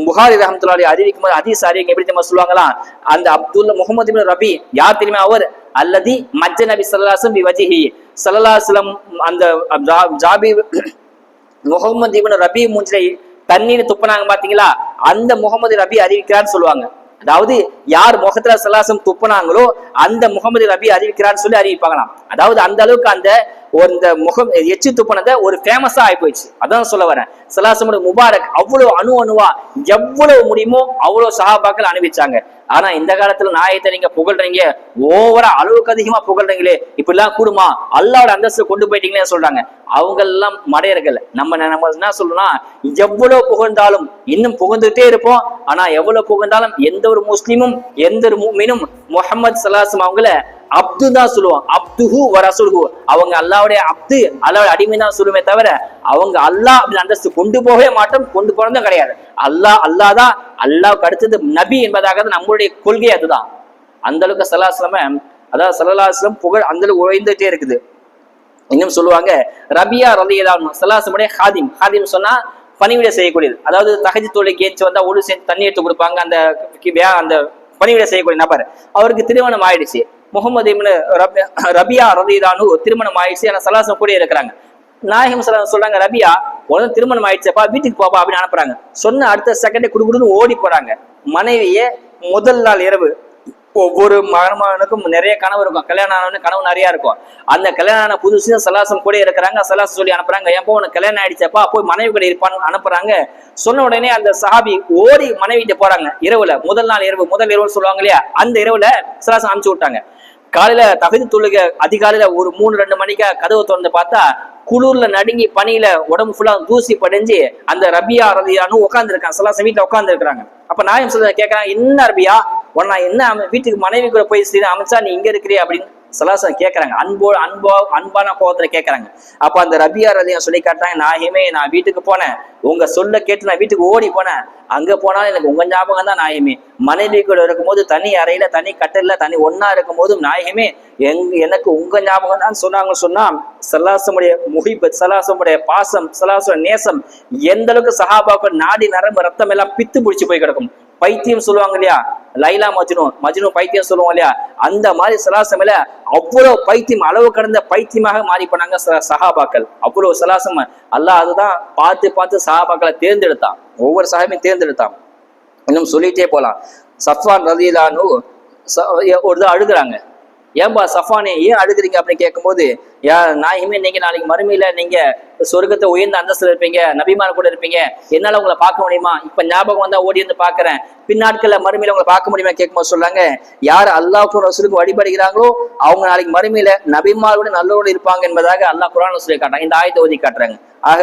புகாரி ரஹ்மத்துல்லாஹி அறிவிக்கும் போது ஹதீஸ் அறிவிக்க எப்படி தெரியுமா சொல்லுவாங்களாம், அந்த அப்துல்லா முகமது இப்னு ரபி யார் தெரியுமா, அவர் அல்லதி மஜ்ஜ நபி ஸல்லல்லாஹு அலைஹி வஸல்லம் ஸல்லல்லாஹு அலைஹி வஸல்லம் அந்த ஜாபிர் முகமது இப்னு ரபி மூஞ்சில தண்ணீர் துப்புனாங்க பாத்தீங்களா, அந்த முகமது ரபி அறிவிக்கிறான்னு சொல்லுவாங்க. அதாவது யார் முகத்துல சலாசம் துப்புனாங்களோ அந்த முகமது ரபி அறிவிக்கிறான்னு சொல்லி அறிவிப்பாங்களாம். அதாவது அந்த அளவுக்கு அந்த இந்த முகம் எச்சு துப்புனத ஒரு ஃபேமஸா ஆகி போயிடுச்சு. அதான் சொல்ல வரேன். சலாசமுடைய முபாரக் அவ்வளவு அணுவா எவ்வளவு முடியுமோ அவ்வளவு சஹாபாக்கள் அனுபவிச்சாங்க. ஆனா இந்த காலத்துல நாயத்தை நீங்க புகழ்றீங்க, ஓவரா அளவுக்கு அதிகமா புகழ்றீங்களே, இப்படிலாம் கூடுமா, அல்லாஹ்வோட அந்தஸ்து கொண்டு போயிட்டீங்களே சொல்றாங்க. அவங்க எல்லாம் மடையர்கள். நம்ம என்ன சொல்லணும்னா, எவ்வளவு புகழ்ந்தாலும் இன்னும் புகழ்ந்துட்டே இருப்போம். ஆனா எவ்வளவு புகழ்ந்தாலும் எந்த ஒரு முஸ்லிமும் எந்த ஒரு முஃமினும் முஹம்மது ஸல்லல்லாஹு அவங்கள அப்து தான் சொல்லுவோம். அப்துஹு வ ரசூலுஹு, அவங்க அல்லாஹ்வுடைய அப்து, அல்லாஹ்வுடைய அடிமை தான் சொல்லுமே தவிர அவங்க அல்லாஹ் அப்படி அந்தஸ்து கொண்டு போகவே மாட்டோம், கொண்டு போறதும் கிடையாது. அல்லாஹ் தான், அல்லாஹ்வுக்கு அடுத்தது நபி என்பதாக நம்மளுடைய கொள்கை அதுதான். அந்த அளவுக்கு ஸல்லல்லாஹு அதாவது ஸல்லல்லாஹு அலைஹி வஸல்லம் புகழ் அந்த அளவுக்கு உயர்ந்துட்டே இருக்குது. இன்னும் சொல்லுவாங்க, ரபியா ரலியல்லாஹு அன்ஹு ஸல்லல்லாஹு ஹாதிம், ஹாதிம் சொன்னா பணிவிடை செய்யக்கூடியது. அதாவது தஹஜ்ஜுத் தொழுகை கேச்சு வந்தா ஒழு சேர்ந்து தண்ணி எடுத்து கொடுப்பாங்க. அந்த பணிவிடை செய்யக்கூடிய நபர், அவருக்கு திருமணம் ஆயிடுச்சு. முகமது இப்னு ரபியா ரலியல்லாஹு அன்ஹு திருமணம் ஆயிடுச்சு. ஆனா ஸல்லல்லாஹு கூட இருக்கிறாங்க. நாயகம் ஸல்லல்லாஹு சொல்றாங்க, ரபியா உடனே திருமணம் ஆயிடுச்சப்பா, வீட்டுக்கு போப்பா அப்படின்னு அனுப்புறாங்க. சொன்ன அடுத்த செகண்டே குடுகுடுன்னு ஓடி போறாங்க. மனைவியே முதல் நாள் இரவு, ஒவ்வொரு மகனுக்கும் நிறைய கனவு இருக்கும், கல்யாணம் ஆனவனு கனவு நிறைய இருக்கும். அந்த கல்யாணம் ஆன புதுசு சலாசம் கூட இருக்கிறாங்க. சலாசம் சொல்லி அனுப்புறாங்க, எப்போ உனக்கு கல்யாணம் ஆயிடுச்சப்பா, போய் மனைவி கூட இருப்பான்னு அனுப்புறாங்க. சொன்ன உடனே அந்த சஹாபி ஓடி மனைவிட்டு போறாங்க. இரவுல முதல் நாள் இரவு, முதல் இரவுன்னு சொல்லுவாங்க இல்லையா, அந்த இரவுல சலாசம் அனுப்பிச்சு விட்டாங்க. காலையில தஹஜ்ஜுத் தொழுகை அதிகாலையில ஒரு 3-2 மணிக்கா கதவு திறந்து பார்த்தா குளூர்ல நடுங்கி பனியில உடம்பு ஃபுல்லா தூசி படைஞ்சு அந்த ரபியா ரலியல்லாஹு உட்கார்ந்து இருக்காங்க. சலாசம் வீட்டுல உட்கார்ந்து இருக்கிறாங்க. அப்ப நாயம் சொல்ல கேட்கறாங்க, என்ன ரபியா உன்னை என்ன வீட்டுக்கு மனைவி கூட போய் அமைச்சா நீ இங்க இருக்கிறிய அப்படின்னு சலாசம் கேட்கறாங்க. அன்பான கோபத்துல கேட்கறாங்க. அப்ப அந்த ரபியா ரலியல்லாஹு சொல்லி காட்டுறாங்க, நாயகமே நான் வீட்டுக்கு போனேன், உங்க சொல்ல கேட்டு நான் வீட்டுக்கு ஓடி போனேன். அங்க போனாலும் எனக்கு உங்க ஞாபகம் தான் நாயகமே. மனைவி கூட இருக்கும்போது தனி அறையில தனி கட்டல தனி ஒன்னா இருக்கும் போதும் நாயகமே எனக்கு உங்க ஞாபகம் தான் சொன்னாங்கன்னு சொன்னா, சலாசமுடைய முஹிபத், சலாசமுடைய பாசம், சலாசமுடைய நேசம் எந்த அளவுக்கு சஹாபாக்கள் நாடி நரம்பு ரத்தம் எல்லாம் பித்து பிடிச்சு போய் கிடக்கும். பைத்தியம் சொல்லுவாங்க இல்லையா, லைலா மஜ்னு பைத்தியம் சொல்லுவாங்க இல்லையா, அந்த மாதிரி சலாசமில அவ்வளவு பைத்தியம், அளவு கடந்த பைத்தியமாக மாறி போனாங்க சஹாபாக்கள். அவ்வளவு சலாசம் அல்லாஹ் அதுதான் பார்த்து சஹாபாக்களை தேர்ந்தெடுத்தான், ஒவ்வொரு சஹாபையும் தேர்ந்தெடுத்தான். இன்னும் சொல்லிட்டே போலாம். சஃப்வான் ரலியல்லாஹு அன்ஹு ஒரு தான் அழுகுறாங்க. ஏன்பா சஃப்வானே ஏன் அழுகுறீங்க அப்படின்னு கேட்கும்போது, நாயகமே நீங்க நாளைக்கு மறுமையில நீங்க சொர்க்கத்தை உயர்ந்த அந்தஸ்துல இருப்பீங்க, நபிமார் கூட இருப்பீங்க, என்னால உங்களை பார்க்க முடியுமா, இப்ப ஞாபகம் வந்தா ஓடி வந்து பாக்குறேன், பின்னாட்கள்ல மறுமையில உங்களை பார்க்க முடியுமா கேட்கும்போது சொல்றாங்க, யார் அல்லாஹ்வுக்கும் ரசூலுக்கும் வழிபடுகிறாங்களோ அவங்க நாளைக்கு மறுமையில நபிமாரோட நல்லோடு இருப்பாங்க என்பதாக அல்லாஹ் குர்ஆன்ல சொல்லி காட்டுறாங்க. இந்த ஆயத்தை ஓதி காட்டுறாங்க. ஆக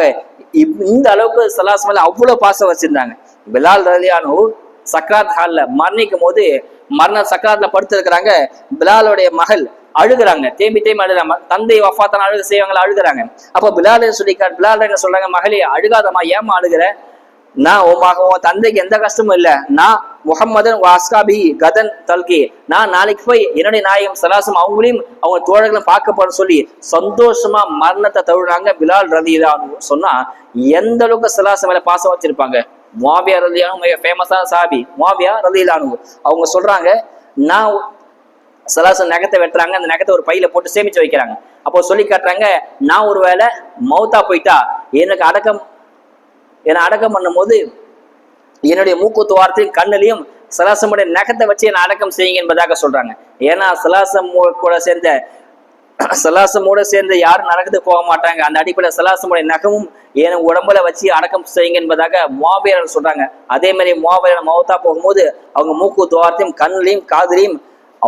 இந்த அளவுக்கு ஸல்லல்லாஹு அலைஹி அவ்வளவு பாசம் வச்சிருந்தாங்க. பிலால் ரலியல்லாஹு அன்ஹு சக்ராத் ஹால்ல மரணிக்கும் போது மரண சக்கராத்துல படுத்து இருக்கிறாங்க. பிலாலுடைய மகள் அழுகுறாங்க, தேம்பி அழுகிறாங்க. தந்தை வஃபாத்தான அழுக செய்வாங்களா, அழுகுறாங்க. அப்போ பிலால் பிலால் என்ன சொல்றாங்க, மகளே அழுகாதமா, ஏமா அழுகிற, நான் உன் தந்தைக்கு எந்த கஷ்டமும் இல்லை, நான் முஹம்மதன் வாஸ்காபி கதன் தல்கி, நான் நாளைக்கு போய் என்னுடைய நாயகம் சலாசம் அவங்களையும் அவங்க தோழர்களும் பார்க்க போறேன்னு சொல்லி சந்தோஷமா மரணத்தை தழுறாங்க. பிலால் ரலியல்லாஹு அன்ஹு சொன்னா எந்த அளவுக்கு சலாசம் மேல பாசம் வச்சிருப்பாங்க. முஆவியா ரலியல்லாஹு அன்ஹு ஃபேமஸான சஹாபி முஆவியா ரலியல்லாஹு அன்ஹு, அவங்க சொல்றாங்க, நான் சலாசம் நகத்தை வெட்டுறாங்க, அந்த நகத்தை ஒரு பையில போட்டு சேமிச்சு வைக்கிறாங்க. அப்போ சொல்லி காட்டுறாங்க, நான் ஒரு வேளை மௌத்தா போயிட்டா என்னை அடக்கம் பண்ணும் போது என்னுடைய மூக்குத்து வார்த்தையும் கண்ணிலையும் சலாசமுடைய நகத்தை வச்சு என்னை அடக்கம் செய்யுங்க என்பதாக சொல்றாங்க. ஏன்னா சலாசம் கூட சேர்ந்த சலாசமோட சேர்ந்து யாரும் நரகத்துக்கு போக மாட்டாங்க. அந்த அடிப்படையில் சலாசமுடைய நகமும் என் உடம்புல வச்சு அடக்கம் செய்யுங்க என்பதாக முஆவியர் சொல்றாங்க. அதே மாதிரி முஆவியர் மௌத்தா போகும்போது அவங்க மூக்கு துவாரத்தையும் கண்ணிலையும் காதுலையும்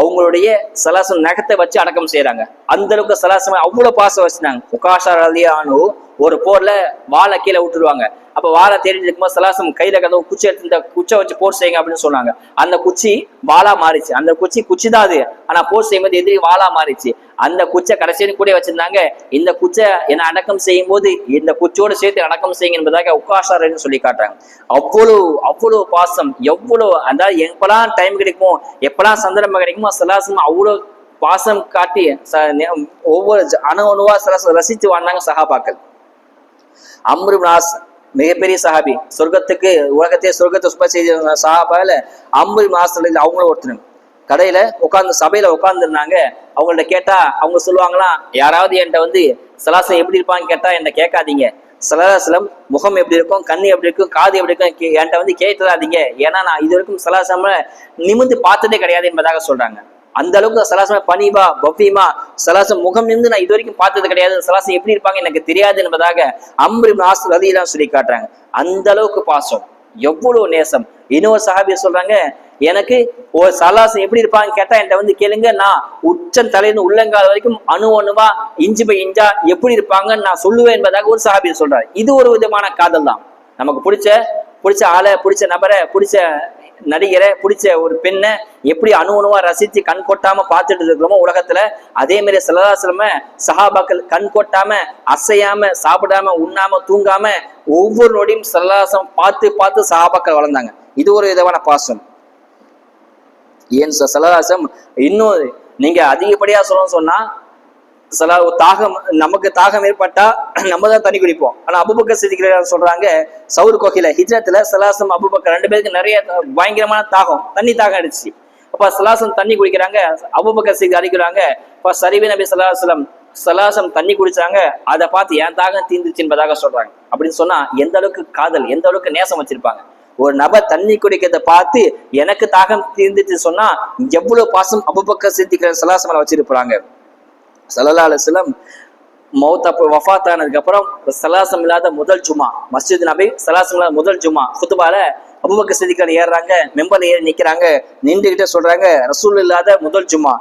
அவங்களுடைய சலாசம் நகத்தை வச்சு அடக்கம் செய்யறாங்க. அந்த அளவுக்கு சலாசம் அவ்வளவு பாசம் வச்சுட்டாங்க. உகாஷா ரலியல்லாஹு ஒரு போர்ல வாழை கீழே விட்டுருவாங்க. அப்ப வாழை தேடிட்டு இருக்கும்போது சலாசம் கையில கதவு குச்சி எடுத்து இந்த குச்சை வச்சு போர் செய்யுங்க அப்படின்னு சொன்னாங்க. அந்த குச்சி வாளா மாறிச்சு. அந்த குச்சி தான் அது, ஆனா போர் செய்யும்போது எதிரி வாளா மாறிச்சு. அந்த குச்சை கடைசியும் கூட வச்சிருந்தாங்க. இந்த குச்சை என்ன அடக்கம் செய்யும் போது இந்த குச்சியோடு சேர்த்து அடக்கம் செய்யுங்க என்பதாக உக்காஷாரன்னு சொல்லி காட்டுறாங்க. அவ்வளவு பாசம், எவ்வளவு, அதாவது எப்பெல்லாம் டைம் கிடைக்குமோ எப்பெல்லாம் சந்தர்ப்பம் கிடைக்குமோ சலாசம் அவ்வளவு பாசம் காட்டி ஒவ்வொரு அணுவா சலாசம் ரசித்து வாழ்ந்தாங்க சஹாபாக்கள். அம்ர் இப்னு ஆஸ் மிகப்பெரிய சஹாபி, உலகத்தையே சொர்க்கத்தை சுப செய்த சஹாபால அம்ர் இப்னு ஆஸ் அவங்களும் ஒருத்தர். கடையில சபையில உட்கார்ந்துருந்தாங்க. அவங்கள்ட்ட கேட்டா அவங்க சொல்லுவாங்களாம், யாராவது என்கிட்ட சலாசம் எப்படி இருப்பான்னு கேட்டா என்ன கேட்காதீங்க. சலாசலம் முகம் எப்படி இருக்கும், கண்ணு எப்படி இருக்கும், காது எப்படி இருக்கும் என்கிட்ட கேட்டுறாதீங்க. ஏன்னா நான் இது வரைக்கும் சலாசம் நிமிர்ந்து பார்த்ததே கிடையாது என்பதாக சொல்றாங்க. அந்த அளவுக்கு சலாசம் பணிவா பவ்யமா சலாசம் முகம் நின்று நான் இது வரைக்கும் பார்த்தது கிடையாது. சலாசம் எப்படி இருப்பாங்க எனக்கு தெரியாது என்பதாக அம்ர் இப்னு ஆஸ் ரலியல்லாஹு சொல்லி காட்டுறாங்க. அந்த அளவுக்கு பாசம், எவ்வளவு நேசம். இன்னொரு சஹாபி சொல்றாங்க, எனக்கு ஒரு சலாசம் எப்படி இருப்பாங்க கேட்டா என்கிட்ட கேளுங்க, நான் உச்சம் தலையிலிருந்து உள்ளங்கால் வரைக்கும் அணுவா இஞ்சி பை இஞ்சா எப்படி இருப்பாங்கன்னு நான் சொல்லுவேன் என்பதாக ஒரு சஹாபி சொல்றாரு. இது ஒரு விதமான காதல் தான். நமக்கு பிடிச்ச ஆளை, பிடிச்ச நபரை, பிடிச்ச நடிகரை, பிடிச்ச ஒரு பெண்ணை எப்படி அணுவா ரசித்து கண் கொட்டாம பார்த்துட்டு இருக்கிறோமோ உலகத்துல, அதே மாதிரி சல்லல்லாஹு சஹாபாக்கள் கண் கொட்டாம அசையாம சாப்பிடாம உண்ணாம தூங்காம ஒவ்வொரு நொடியும் சல்லல்லாஹு பார்த்து சஹாபாக்கள் வளர்ந்தாங்க. இது ஒரு விதமான பாசம். ஏன் சல்லல்லாஹு இன்னும் நீங்க அதிகப்படியா சொன்னா நமக்கு தாகம் ஏற்பட்டா நம்ம தான் தண்ணி குடிப்போம். ஆனா அபூபக்கர் சித்திக் சொல்றாங்க, சவுர் கோகில ஹிஜ்ரத்துல சலாசம் அபூபக்கர் ரெண்டு பேருக்கு நிறைய பயங்கரமான தண்ணி தாகம் அடிச்சு. அப்ப சலாசம் தண்ணி குடிக்கிறாங்க. அபூபக்கர் சித்திக் அறிக்கிறாங்க, சரிவே நபி சலாசம் தண்ணி குடிச்சாங்க, அதை பார்த்து என் தாகம் தீர்ந்துச்சு என்பதாக சொல்றாங்க. அப்படின்னு சொன்னா எந்த அளவுக்கு காதல், எந்த அளவுக்கு நேசம் வச்சிருப்பாங்க. ஒரு நபர் தண்ணி குடிக்கிறத பார்த்து எனக்கு தாகம் தீர்ந்துச்சு சொன்னா எவ்வளவு பாசம் அபூபக்கர் சித்திக் சலாசம் வச்சிருப்பாங்க. ஸல்லல்லாஹு அலைஹி வஸல்லம் வஃபாத் ஆனதுக்கு அப்புறம் சலாசம் இல்லாத முதல் ஜுமா, மஸ்ஜித் நபி சலாசம் இல்லாத முதல் ஜுமா குத்துபால அபூபக்கர் சித்திக் ஏறுறாங்க. மெம்பர்ல ஏறி நிக்கிறாங்க. நின்றுகிட்ட சொல்றாங்க, ரசூல் இல்லாத முதல் ஜுமா.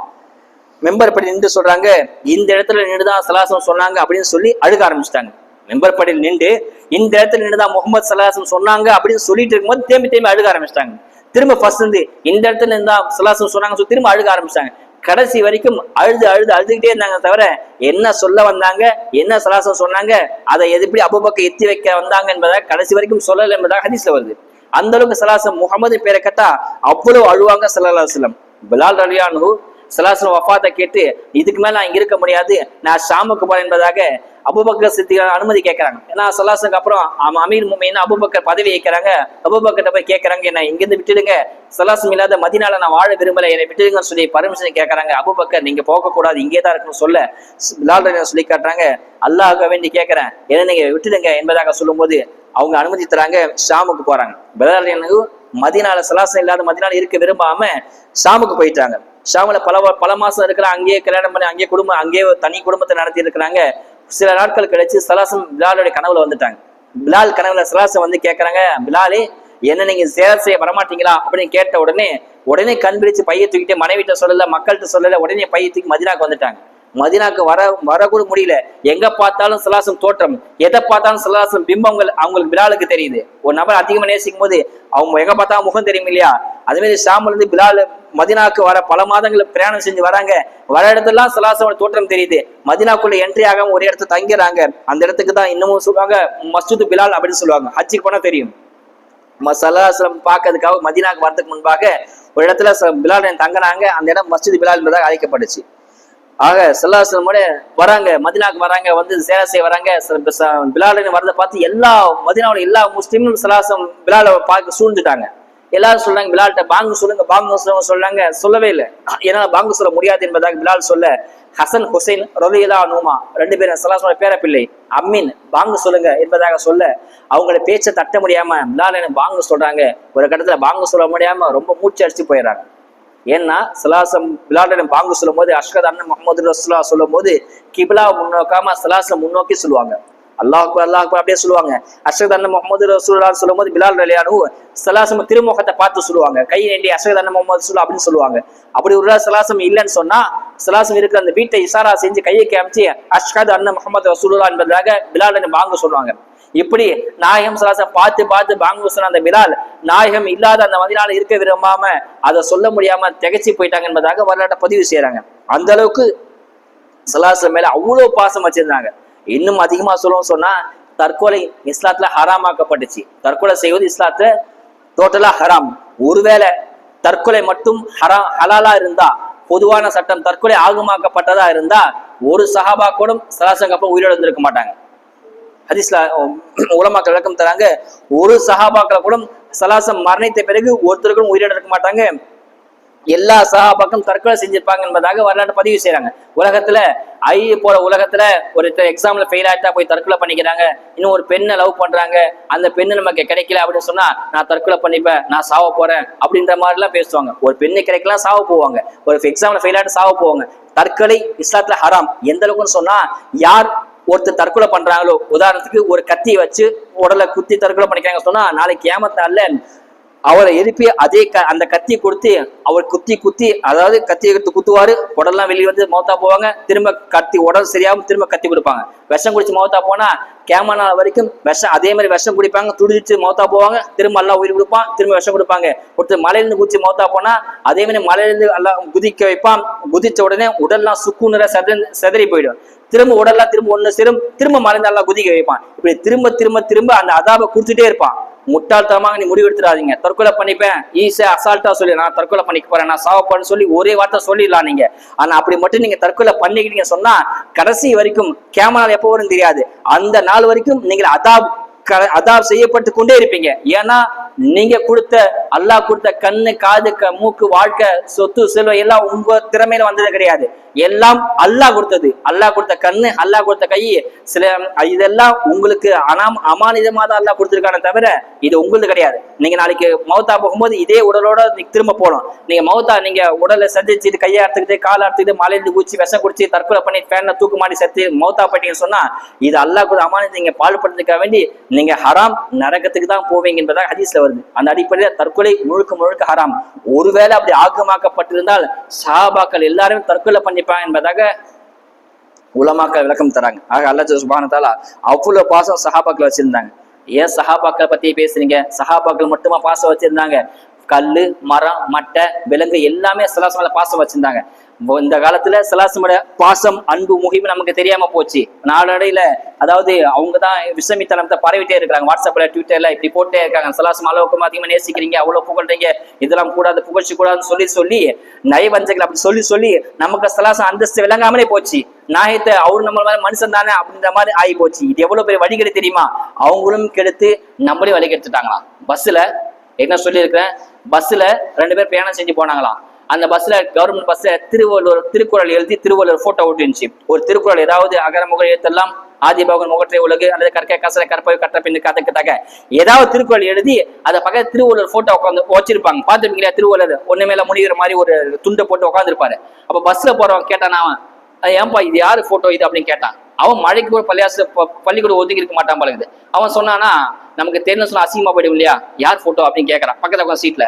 மெம்பர் படி நின்று சொல்றாங்க, இந்த இடத்துல நின்றுதான் சலாசம் சொன்னாங்க அப்படின்னு சொல்லி அழுக ஆரம்பிச்சிட்டாங்க. மெம்பர் படியில் நின்று இந்த இடத்துல நின்றுதான் முகமது சலாசம் சொன்னாங்க அப்படின்னு சொல்லிட்டு இருக்கும்போது தேம்பி அழுக ஆரம்பிச்சிட்டாங்க. திரும்ப ஃபர்ஸ்ட் இந்த இடத்துல இருந்தா சலாசம் சொன்னாங்க திரும்ப அழுக ஆரம்பிச்சிட்டாங்க. கடைசி வரைக்கும் அழுதுகிட்டே இருந்தாங்க. தவிர என்ன சொல்ல வந்தாங்க, என்ன சலாசம் சொன்னாங்க, அதை எப்படி அபூபக்கர் எத்தி வைக்க வந்தாங்க என்பதை கடைசி வரைக்கும் சொல்லல என்பதாக ஹதீஸ்ல வருது. அந்த அளவுக்கு சலாசம் முகமது பேரை கேட்டா அவ்வளவு அழுவாங்க ஸல்லல்லாஹு அலைஹி வஸல்லம். பிலால் ரலியல்லாஹு சலாசம் வஃபாத்தை கேட்டு இதுக்கு மேல நான் இங்க இருக்க முடியாது, நான் ஷாமுக்கு போறேன் என்பதாக அபூபக்கர் சித்திக் அனுமதி கேட்கறாங்க. ஏன்னா சலாசனுக்கு அப்புறம் அமீர் முஃமினீன் அபூபக்கர் பதவி வைக்கிறாங்க. அபூபக்கர்ட்ட போய் கேட்கறாங்க, என்ன இங்கிருந்து விட்டுடுங்க, சலாசம் இல்லாத மதீனால நான் வாழ விரும்பல, என்னை விட்டுடுங்கன்னு சொல்லி பர்மிஷன் கேட்கறாங்க. அபூபக்கர் நீங்க போக கூடாது, இங்கே தான் இருக்கணும்னு சொல்ல பிலால் ரலியல்லாஹு சொல்லி காட்டுறாங்க, அல்லாஹ்வுக்கு வேண்டி கேட்கறேன், என்ன நீங்க விட்டுடுங்க என்பதாக சொல்லும் போது அவங்க அனுமதி தராங்க. ஷாமுக்கு போறாங்க. பிலால் ரலியல்லாஹு மதீனால சலாசம் இல்லாத மதீனால இருக்க விரும்பாம ஷாமுக்கு போயிட்டாங்க. ஷாமுல பல மாசம் இருக்கிறாங்க. அங்கேயே கல்யாணம் பண்ணி அங்கேயே தனி குடும்பத்தை நடத்தி இருக்கிறாங்க. சில நாட்கள் கழிச்சு சலாசம் பிலாலுடைய கனவுல வந்துட்டாங்க. பிலால் கனவுல சலாசம் கேட்கறாங்க, பிலாலே என்ன நீங்க சேர செய்ய வரமாட்டீங்களா அப்படின்னு கேட்ட உடனே கண் பிடிச்சு பைய தூக்கிட்டு மனைவிட்ட சொல்லல, மக்கள்கிட்ட சொல்லல, உடனே பைய தூக்கி மதீனாக்கு வந்துட்டாங்க. மதீனாக்கு வர கூட முடியல. எங்க பார்த்தாலும் சலாசம் தோற்றம், எதை பார்த்தாலும் சலாசம் பிம்பங்கள் அவங்களுக்கு பிலாலுக்கு தெரியுது. ஒரு நபர் அதிகமா நேசிக்கும் போது அவங்க எங்க பார்த்தாலும் முகம் தெரியும் இல்லையா? அதே மாதிரி ஷாம்ல இருந்து பிலால் மதீனாக்கு வர பல மாதங்கள் பிரயாணம் செஞ்சு வராங்க. வர இடத்துலாம் சலாசம் தோற்றம் தெரியுது. மதீனாக்குள்ள என்ட்ரி ஆகாம ஒரு இடத்துல தங்கிறாங்க. அந்த இடத்துக்கு தான் இன்னமும் சொல்லுவாங்க மஸ்ஜித் பிலால் அப்படின்னு சொல்லுவாங்க. ஹஜ்ஜுக்கு போனா தெரியும். சலாசலம் பார்க்கறதுக்காக மதீனாக்கு வரதுக்கு முன்பாக ஒரு இடத்துல பிலால் தங்கினாங்க. அந்த இடம் மஸ்ஜித் பிலால் என்பதாக அழைக்கப்பட்டுச்சு. ஆக சல்லாஹ்வோட வராங்க, மதீனாக்கு வராங்க, சேர செய்ய வராங்க. பிலால் வரதை பார்த்து மதீனாவோட எல்லா முஸ்லீமும் சலாசம் பிலாலை பார்க்க சூழ்ந்துட்டாங்க. எல்லாரும் சொல்றாங்க, பிலால்கிட்ட பாங்கு சொல்லுங்க சொல்றாங்க. சொல்லவே இல்லை. என்னால பாங்கு சொல்ல முடியாது என்பதாக பிலால் சொல்ல, ஹசன் ஹுசைன் ரலியல்லாஹு அன்ஹுமா ரெண்டு பேரும் சலாசனோட பேரப்பிள்ளை அம்மீன் பாங்கு சொல்லுங்க என்பதாக சொல்ல, அவங்கள பேச்சை தட்ட முடியாம பிலால் பாங்கு சொல்றாங்க. ஒரு கட்டத்துல பாங்கு சொல்ல முடியாம ரொம்ப மூச்சு அடிச்சு போயிடறாங்க. ஏன்னா சலாசம் பிலாலிடம் பாங்கு சொல்லும் போது அஷ்ஹது அன்ன முஹம்மது ரசூலுல்லாஹ் சொல்லும் போது கிபிலா முன்னோக்காம சலாசம் முன்னோக்கி சொல்லுவாங்க. அல்லாஹ் அக்பர் அல்லாஹ் அக்பர் அப்படியே சொல்லுவாங்க. அஷ்ஹது அன்ன முஹம்மது ரசூலுல்லாஹ் சொல்லும் போது பிலால் ரலியல்லாஹு சலாசம் திருமுகத்தை பார்த்து சொல்லுவாங்க. கை நீட்டி அஷ்ஹது அன்ன முஹம்மது ரசூலுல்லாஹ் அப்படின்னு சொல்லுவாங்க. அப்படி ஒரு சலாசம் இல்லைன்னு சொன்னா சலாசம் இருக்கிற அந்த வீட்டை இசாரா செஞ்சு கையை காமிச்சு அஷ்ஹது அன்ன முஹம்மது ரசூலுல்லாஹ் என்பதாக பிலால் பாங்கு சொல்லுவாங்க. இப்படி நாயகம் சலாசம் பார்த்து பார்த்து பாங்கு சொன்ன அந்த பிலால் நாயகம் இல்லாத அந்த மதீனால இருக்க விரும்பாம அதை சொல்ல முடியாம திகைச்சு போயிட்டாங்க என்பதாக வரலாற்றை பதிவு செய்யறாங்க. அந்த அளவுக்கு சலாசம் மேல அவ்வளவு பாசம் வச்சிருந்தாங்க. இன்னும் அதிகமா சொல்லணும்னு சொன்னா தற்கொலை இஸ்லாத்துல ஹராமாக்கப்பட்டுச்சு. தற்கொலை செய்வது இஸ்லாத்துல டோட்டலா ஹராம். ஒருவேளை தற்கொலை மட்டும் ஹலாலா இருந்தா, பொதுவான சட்டம் தற்கொலை ஆகுமாக்கப்பட்டதா இருந்தா ஒரு சஹாபா கூட சலாசங்க அப்புறம் உயிரிழந்து இருக்க மாட்டாங்க. ஹதீஸ்ல உலமாக்கள் விளக்கம் தராங்க, ஒரு சஹாபாக்களை கூட சலாசம் மரணித்த பிறகு ஒருத்தருக்கும் உயிரிழக்க இருக்க மாட்டாங்க, எல்லா சஹாபாக்களும் தற்கொலை செஞ்சிருப்பாங்க என்பதாக வரலாற்று பதிவு செய்யறாங்க. உலகத்துல போல உலகத்துல ஒரு எக்ஸாம்ல ஃபெயில் ஆயிட்டா போய் தற்கொலை பண்ணிக்கிறாங்க. இன்னும் ஒரு பெண்ணை லவ் பண்றாங்க, அந்த பெண்ணு நமக்கு கிடைக்கல அப்படின்னு சொன்னா நான் தற்கொலை பண்ணிப்பேன், நான் சாவ போறேன் அப்படின்ற மாதிரி எல்லாம் பேசுவாங்க. ஒரு பெண்ணு கிடைக்கலாம் சாவ போவாங்க, ஒரு எக்ஸாம்ல ஃபெயில் ஆயிட்டு சாவ போவாங்க. தற்கொலை இஸ்லாத்துல ஹராம். எந்த அளவுக்குன்னு சொன்னா யார் ஒருத்தர் தற்கொலை பண்றாங்களோ, உதாரணத்துக்கு ஒரு கத்தியை வச்சு உடலை குத்தி தற்கொலை பண்ணிக்கிறாங்க சொன்னா நாளைக்கு கியாமத் நாள்ல அவரை எழுப்பி அதே அந்த கத்தியை கொடுத்து அவர் குத்தி அதாவது கத்தியை எடுத்து குத்துவாரு, உடல்லாம் வெளியே வந்து மௌத்தா போவாங்க. திரும்ப கத்தி உடல் சரியாகவும் திரும்ப கத்தி கொடுப்பாங்க. விஷம் குடிச்சு மௌத்தா போனா கேம நாள் வரைக்கும் விஷம் அதே மாதிரி விஷம் குடிப்பாங்க, துடிச்சு மௌத்தா போவாங்க. திரும்ப எல்லாம் உயிர் கொடுப்பான், திரும்ப விஷம் கொடுப்பாங்க. ஒருத்தர் மலையிலிருந்து குதிச்சு மௌத்தா போனா அதே மாதிரி மலையிலிருந்து எல்லாம் குதிக்க வைப்பான். குதிச்ச உடனே உடல்லாம் சுக்குநூற செதறி போயிடும். திரும்ப உடல்லாம் திரும்ப ஒண்ணு சேரும், திரும்ப மலைந்து எல்லாம் குதிக்க வைப்பான். இப்படி திரும்ப திரும்ப திரும்ப அந்த அதாபை கொடுத்துட்டே இருப்பான். முட்டாள்தனமாக நீ முடிவு எடுத்துடாதீங்க. தற்கொலை பண்ணிப்பேன் ஈஸியா அசால்ட்டா சொல்லி நான் தற்கொலை பண்ணிக்க போறேன், நான் சாவப்பேன்னு சொல்லி ஒரே வார்த்தை சொல்லிடலாம் நீங்க. ஆனா அப்படி மட்டும் நீங்க தற்கொலை பண்ணிக்கிட்டீங்க சொன்னா கடைசி வரைக்கும் கேமரா எப்போ வரும் தெரியாது. அந்த நாள் வரைக்கும் நீங்கள் அதாப் செய்யப்பட்டு கொண்டே இருப்பீங்க. ஏன்னா நீங்க கொடுத்த அல்லாஹ் கொடுத்த கண்ணு காது மூக்கு வாழ்க்கை சொத்து செல்வம் எல்லாம் உங்க திறமையில வந்தது கிடையாது. எல்லாம் அல்லாஹ் கொடுத்தது. அல்லாஹ் கொடுத்த கண்ணு, அல்லாஹ் கொடுத்த கை, சில இதெல்லாம் உங்களுக்கு அமானிதமா தான் அல்லாஹ் கொடுத்திருக்கான தவிர இது உங்களுக்கு கிடையாது. நீங்க நாளைக்கு மௌத்தா போகும்போது இதே உடலோட திரும்ப போகணும். நீங்க மௌத்தா நீங்க உடலை சந்திச்சுட்டு கையை அறுத்துக்கிட்டு காலை அறுத்துக்கிட்டு மலையிலிருந்து குச்சி விஷம் குடிச்சு தற்கொலை பண்ணி ஃபேன்ல தூக்கு மாடி செத்து மௌத்தா போயிட்டீங்கன்னு சொன்னா இது அல்லாஹ் கொடுத்த அமானிதத்தை நீங்க பாடுபடுறதுக்காக வேண்டி நீங்க ஹராம் நரகத்துக்கு தான் போவீங்க என்பதாக ஹதீஸ்ல வருது. அந்த அடிப்படையில் தற்கொலை முழுக்க முழுக்க ஹராம். ஒருவேளை அப்படி ஆக்கமாக்கப்பட்டிருந்தால் சஹாபாக்கள் எல்லாருமே தற்கொலை பண்ணிப்பாங்க என்பதாக உலமாக்கள் விளக்கம் தராங்க. ஆக அல்லாஹ் சுப்ஹானஹு வ தஆலா அவ்வளவு பாசம் சஹாபாக்கள் வச்சிருந்தாங்க. ஏன் சஹாபாக்களை பத்தி பேசுறீங்க? சஹாபாக்கள் மட்டுமா பாசம் வச்சிருந்தாங்க? கல்லு, மரம், மட்டை, விலங்கு எல்லாமே சலாசமல பாசம் வச்சிருந்தாங்க. இந்த காலத்துல சலாசமோட பாசம் அன்பு முகிமை நமக்கு தெரியாம போச்சு. நாளடையில அதாவது அவங்கதான் விஷமித்தனத்தை பரவிட்டே இருக்காங்க. வாட்ஸ்அப்ல ட்விட்டர்ல இப்படி போட்டே இருக்காங்க. சலாசம் அளவுக்கு அதிகமா நேசிக்கிறீங்க, அவ்வளவு புகழ்றீங்க, இதெல்லாம் கூடாது புகழ்ச்சி கூடாதுன்னு சொல்லி நயவஞ்சங்கள் அப்படி சொல்லி நமக்கு சலாசம் அந்தஸ்து விளங்காமலே போச்சு. நாயத்தை அவரு நம்ம மாதிரி மனுஷன் தானே அப்படின்ற மாதிரி ஆகி போச்சு. இது எவ்வளவு பெரிய வழிகெடு தெரியுமா? அவங்களும் கெடுத்து நம்மளையும் வழி கெடுத்துட்டாங்களாம். பஸ்ல என்ன சொல்லியிருக்கிறேன், பஸ்ல 2 பேர் பிரயாணம் செஞ்சு போனாங்களாம். அந்த பஸ்ல கவர்மெண்ட் பஸ்ல திருக்குறள் எழுதி திருவள்ளுவர் போட்டோ ஓட்டிருந்துச்சு. ஒரு திருக்குறள் ஏதாவது அகர முக எழுத்தெல்லாம் ஆதிபகன் முகற்றை உலகு அல்லது கற்க கசலை கற்பவை கற்ற பின்னு கதற்கதாக ஏதாவது திருக்குறள் எழுதி அதை பக்கத்துல திருவள்ளுவர் போட்டோ உட்காந்து வச்சிருப்பாங்க. பார்த்துருப்பீங்களா? திருவள்ளுவர் ஒண்ணு மேல முடிகிற மாதிரி ஒரு துண்டை போட்டு உட்காந்துருப்பாரு. அப்ப பஸ்ல போறவங்க கேட்டான், அவன் ஏன்பா இது யாரு போட்டோ இது அப்படின்னு கேட்டான். அவன் மழைக்கு போய் பள்ளிக்கூடம் ஒதுக்கி இருக்க மாட்டான் பழகுது. அவன் சொன்னானா நமக்கு தெரிஞ்ச சொன்னா அசிங்கமா போயிடும் இல்லையா, யார் போட்டோ அப்படின்னு கேட்கறான். பக்கத்துல உட்காந்து சீட்ல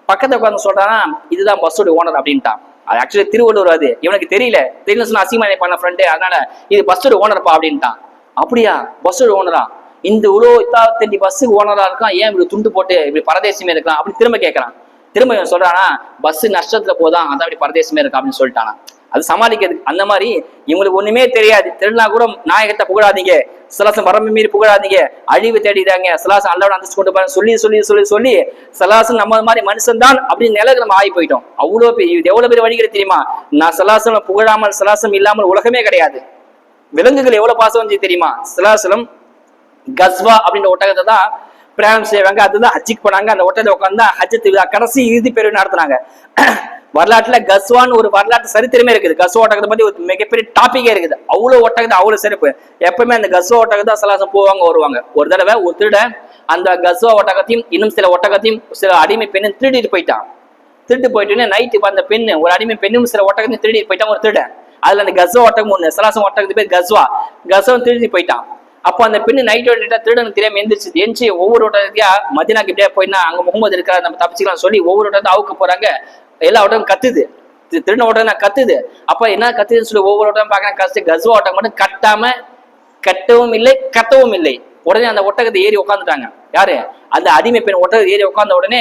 பக்கத்துல உட்காந்து சொல்றானா இதுதான் பஸ்ஸோட ஓனர் அப்படின்ட்டான். அது ஆக்சுவலி திருவள்ளுவர், அது இவனுக்கு தெரிஞ்ச சொன்னா அசிங்கமா பண்ண ஃப்ரெண்டு, அதனால இது பஸ்ஸோட ஓனர்ப்பா அப்படின்ட்டான். அப்படியா பஸ்ஸோட ஓனரா? இந்த இவ்வளோ இத்தாத்தண்டி பஸ்ஸுக்கு ஓனரா இருக்கான், ஏன் இப்படி துண்டு போட்டு இப்படி பரதேசமே இருக்கான் அப்படின்னு திரும்ப கேட்கறான். திரும்ப இவன் சொல்றானா பஸ் நஷ்டத்துல போதான் அதான் இப்படி பரதேசமே இருக்கான் அப்படின்னு சொல்லிட்டானா. அது சமாளிக்கிறதுக்கு அந்த மாதிரி இவங்களுக்கு ஒண்ணுமே தெரியாது. தெரிஞ்சா கூட நாயகத்தை புகழாதீங்க, சலாசம் வரம்பு மீறி புகழாதீங்க, அழிவு தேடிதாங்க, சலாசம் அல்லாவோட அந்தஸ்து கொண்டு போய் சொல்லி சலாசம் நம்ம மாதிரி மனுஷன் தான் அப்படின்னு நிலைக்கு நம்ம ஆகி போயிட்டோம். அவ்வளவு பெரிய எவ்வளவு பெரிய வழிகள் தெரியுமா? நான் சலாசம் புகழாமல் சலாசம் இல்லாமல் உலகமே கிடையாது. விலங்குகள் எவ்வளவு பாசம் வந்து தெரியுமா? சலாசலம் கஸ்வா அப்படின்ற ஒட்டகத்தை தான் பிரயாணம் செய்வாங்க. அதுதான் ஹஜ்ஜிக்கு போனாங்க. அந்த ஒட்டகத்தை உட்காந்து ஹஜ்ஜத்து கடைசி இறுதி பேரு நடத்துனாங்க. வரலாற்றுல கஸ்வான்னு ஒரு வரலாற்று சரித்திரமே இருக்குது. கஸ்வா ஒட்டகத்தை பத்தி ஒரு மிகப்பெரிய டாபிக்கே இருக்குது. அவ்வளவு ஒட்டகத்தை அவ்வளவு சிறப்பு. எப்பவுமே அந்த கஸ்வா ஒட்டகத்தை சலாசம் போவாங்க வருவாங்க. ஒரு தடவை ஒரு திருட அந்த கஸ்வா ஒட்டகத்தையும் இன்னும் சில ஒட்டகத்தையும் சில அடிமை பெண்ணும் திருடிட்டு போயிட்டான். திருட்டு போயிட்டு நைட்டு அந்த பெண்ணு ஒரு அடிமை பெண்ணும் சில ஒட்டகத்தையும் திருடி போயிட்டான் ஒரு திருடன். அதுல அந்த கஸ்வா ஒட்டகம் ஒண்ணு, சலாசம் ஒட்டகத்து பேர் கஸ்வம் திருடி போயிட்டான். அப்போ அந்த பெண்ணு நைட்டு திருடனுக்கு தெரியாம எந்திரிச்சு ஒவ்வொரு ஒட்டகத்தையா மதினாக்கு இப்படியே போயினா அங்க முகமது இருக்கிறார் நம்ம தப்பிச்சுக்கலாம் சொல்லி ஒவ்வொரு ஒட்டகத்தை அவுக்க போறாங்க. எல்லா ஒட்டகம் கத்துது, திருட ஒட்டகம் கத்துது. அப்ப என்ன கத்துதுன்னு சொல்லி ஒவ்வொரு ஒட்டகம் பாக்குறேன். கஷ்டம் கஸ்வா ஒட்டகம் மட்டும் கட்டவும் இல்லை கத்தவும் இல்லை. உடனே அந்த ஒட்டகத்தை ஏறி உட்காந்துட்டாங்க. யாரு? அந்த அடிமை பெண் ஒட்டகத்தை ஏறி உட்கார்ந்த உடனே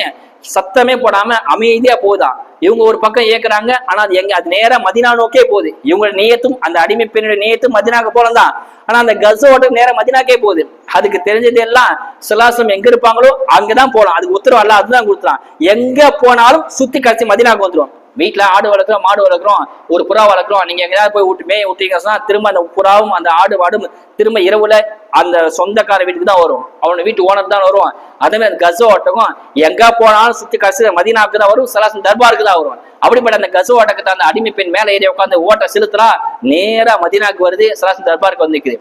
சத்தமே போடாம அமைதியா போகுதான். இவங்க ஒரு பக்கம் ஏக்குறாங்க, ஆனா அது எங்க, அது நேரா மதினா நோக்கே போகுது. இவங்க நேயத்தும் அந்த அடிமை பெண்ணுடைய நேயத்தும் மதினாக்கு போலதான். ஆனா அந்த கஸ்ஸோட நேரம் மதினாக்கே போகுது. அதுக்கு தெரிஞ்சது எல்லாம் ஸல்லல்லாஹு எங்க இருப்பாங்களோ அங்கதான் போலாம். அதுக்கு உத்தரவு அல்ல, அதுதான் கொடுத்துறான். எங்க போனாலும் சுத்தி கடைசி மதினாக்கு வந்துடும். வீட்டுல ஆடு வளர்க்குறோம், மாடு வளர்க்குறோம், ஒரு புறா வளர்க்குறோம். நீங்க எங்கேயாவது போய் விட்டீங்கன்னா சொன்னா திரும்ப அந்த புறாவும் அந்த ஆடு மாடும் திரும்ப இரவுல அந்த சொந்தக்கார வீட்டுக்கு தான் வரும். அவனோட வீட்டு ஓனர் தான் வரும். அதே மாதிரி அந்த கஸ்ஸோ ஒட்டகம் எங்க போனாலும் சுத்தி கடைசி மதீனாவுக்கு தான் வரும், ஸல்லல்லாஹு தர்பாருக்கு தான் வரும். அப்படிப்பட்ட அந்த கஸ்ஸோ ஒட்டகத்தை அந்த அடிமை பெண் மேல ஏறி உட்காந்து ஓட்ட செலுத்துறா, நேரா மதீனாவுக்கு வருது, ஸல்லல்லாஹு தர்பாருக்கு வந்துக்குது.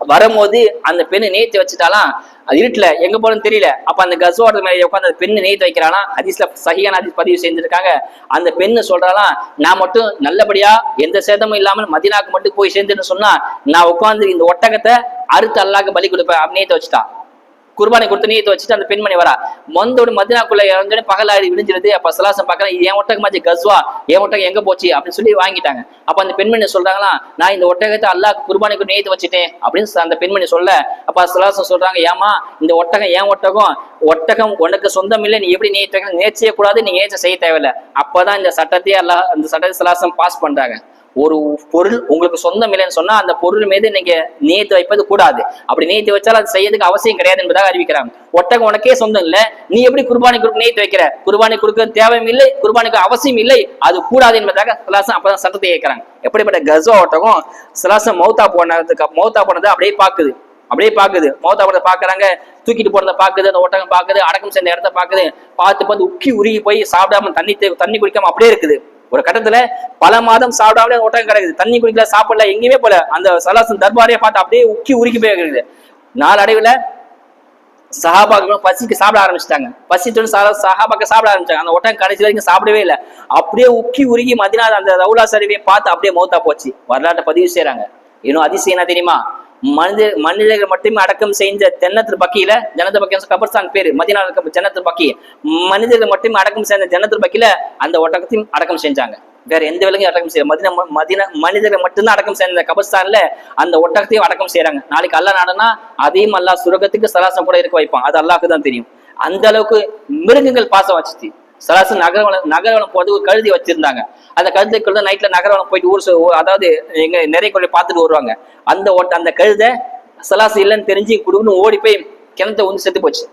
வரும்போது அந்த பெண்ணு நேத்து வச்சுட்டாலாம், அது இருட்டுல எங்க போறதுன்னு தெரியல. அப்ப அந்த கஸ்வாட மேல உட்காந்து அந்த பெண்ணு நேத்து வைக்கிறானா, ஹதீஸ்ல சஹீஹான ஹதீஸ் பதிவு செஞ்சிருக்காங்க. அந்த பெண்ணு சொல்றாலாம், நான் மட்டும் நல்லபடியா எந்த சேதமும் இல்லாமல் மதீனாக்கு மட்டும் போய் சேர்ந்துன்னு சொன்னா நான் உட்காந்து இந்த ஒட்டகத்தை அறுத்து அல்லாஹ்க்கு பலி கொடுப்பேன் அப்படின்னு நேத்து வச்சுட்டா. குர்பானை கொடுத்து நீத்து வச்சுட்டு அந்த பெண்மணி வரா. மொந்தோடு மதினாக்குள்ள இறந்தோடனே பகலாடி விழிஞ்சிருது. அப்ப ஸல்லல்லாஹு பாக்குறேன், இது என் ஒட்டகமாச்சு கஸ்வா, என் ஒட்டகம் எங்க போச்சு அப்படின்னு சொல்லி வாங்கிட்டாங்க. அப்ப அந்த பெண்மணி சொல்றாங்களா, நான் இந்த ஒட்டகத்தை அல்லாஹ்க்கு குர்பானிக்கு நேத்து வச்சுட்டேன் அப்படின்னு அந்த பெண்மணி சொல்ல, அப்ப ஸல்லல்லாஹு சொல்றாங்க, ஏமா இந்த ஒட்டகம் என் ஒட்டகம் உனக்கு சொந்தம் இல்லை, நீ எப்படி நேத்து வைக்கணும், நேர்ச்சியே கூடாது, நீங்க நேர்ச்சி செய்ய தேவையில்லை. அப்பதான் இந்த சட்டத்தையே அந்த சட்டத்தை ஸல்லல்லாஹு பாஸ் பண்றாங்க. ஒரு பொருள் உங்களுக்கு சொந்தம் இல்லைன்னு சொன்னா அந்த பொருள் மீது நீங்க நேத்து வைப்பது கூடாது. அப்படி நேத்து வச்சாலும் அது செய்யறதுக்கு அவசியம் கிடையாது என்பதாக அறிவிக்கிறாங்க. ஒட்டகம் உனக்கே சொந்தம் இல்லை, நீ எப்படி குர்பானி கொடுக்க நேத்து வைக்கிற? குர்பானி கொடுக்க தேவையும் இல்லை, குர்பானிக்கு அவசியம் இல்லை, அது கூடாது என்பதாக ஸல்லல்லாஹு அப்பதான் சட்டத்தை கேட்கிறாங்க. எப்படிப்பட்ட கஸ்வா ஒட்டகம் ஸல்லல்லாஹு மௌத்தா போனதை அப்படியே பாக்குது. மௌத்தா போனதை பாக்குறாங்க, தூக்கிட்டு போறதை பாக்குது, அந்த ஒட்டகம் பாக்குது, அடக்கம் செஞ்ச இடத்த பாக்குது. பார்த்து உக்கி உருகி போய் சாப்பிடாம தண்ணி குடிக்காம அப்படியே இருக்குது. ஒரு கட்டத்துல பல மாதம் சாப்பிடாமலே ஒட்டகம் கிடக்குது, தண்ணி குடிக்கல, சாப்பிடல, எங்கேயுமே போல. அந்த ஸல்லல்லாஹு தர்பாரையே பார்த்து அப்படியே உக்கி உருகி போய் இருக்குது. நாளடைவுல சஹாபாக்கள் பசிக்கு சாப்பிட ஆரம்பிச்சிட்டாங்க. பசிட்டு சஹாபாக்கள் சாப்பிட ஆரம்பிச்சாங்க. அந்த ஒட்டகம் கடைசி வரைக்கும் சாப்பிடவே இல்லை. அப்படியே உக்கி உருகி மதீனா அந்த ரவுலா சரிவை பார்த்து அப்படியே மௌத்தா போச்சு. வரலாற்றை பதிவு செய்யறாங்க. இன்னும் அதிசயம் என்ன தெரியுமா? மனிதர்கள் மட்டுமே அடக்கம் செஞ்ச ஜன்னத்துல் பக்கியில, ஜன்னத்துல் பக்கி கபர்ஸ்தான் பேரு, மதீனால இருக்க ஜன்னத்துல் பக்கி, மனிதர்கள் மட்டுமே அடக்கம் செஞ்ச ஜன்னத்துல் பக்கியில அந்த ஒட்டகத்தையும் அடக்கம் செஞ்சாங்க. வேற எந்த விலங்கையும் அடக்கம் செய்ய மனிதர்கள் மட்டும்தான் அடக்கம் செஞ்ச கபர்ஸ்தான்ல அந்த ஒட்டகத்தையும் அடக்கம் செய்யறாங்க. நாளைக்கு அல்லாஹ் நாடுனா அதையும் அல்லாஹ் சுரகத்துக்கு ஸல்லல்லாஹு கூட இருக்க வைப்பான். அது அல்லாஹ்க்கு தான் தெரியும். அந்த அளவுக்கு மிருகங்கள் பாசம் வச்சுச்சு. ஸல்லல்லாஹு நகரவனம் போறது ஒரு கழுதி வச்சிருந்தாங்க. அந்த கழுதைக்குள்ள நைட்ல நகரவனம் போயிட்டு அதாவது எங்க நிறைய கொள்ளை பார்த்துட்டு வருவாங்க. அந்த கழுதை ஸல்லல்லாஹு இல்லைன்னு தெரிஞ்சு குடுக்கணும் ஓடி போய் கிணத்தை வந்து செத்து போச்சு.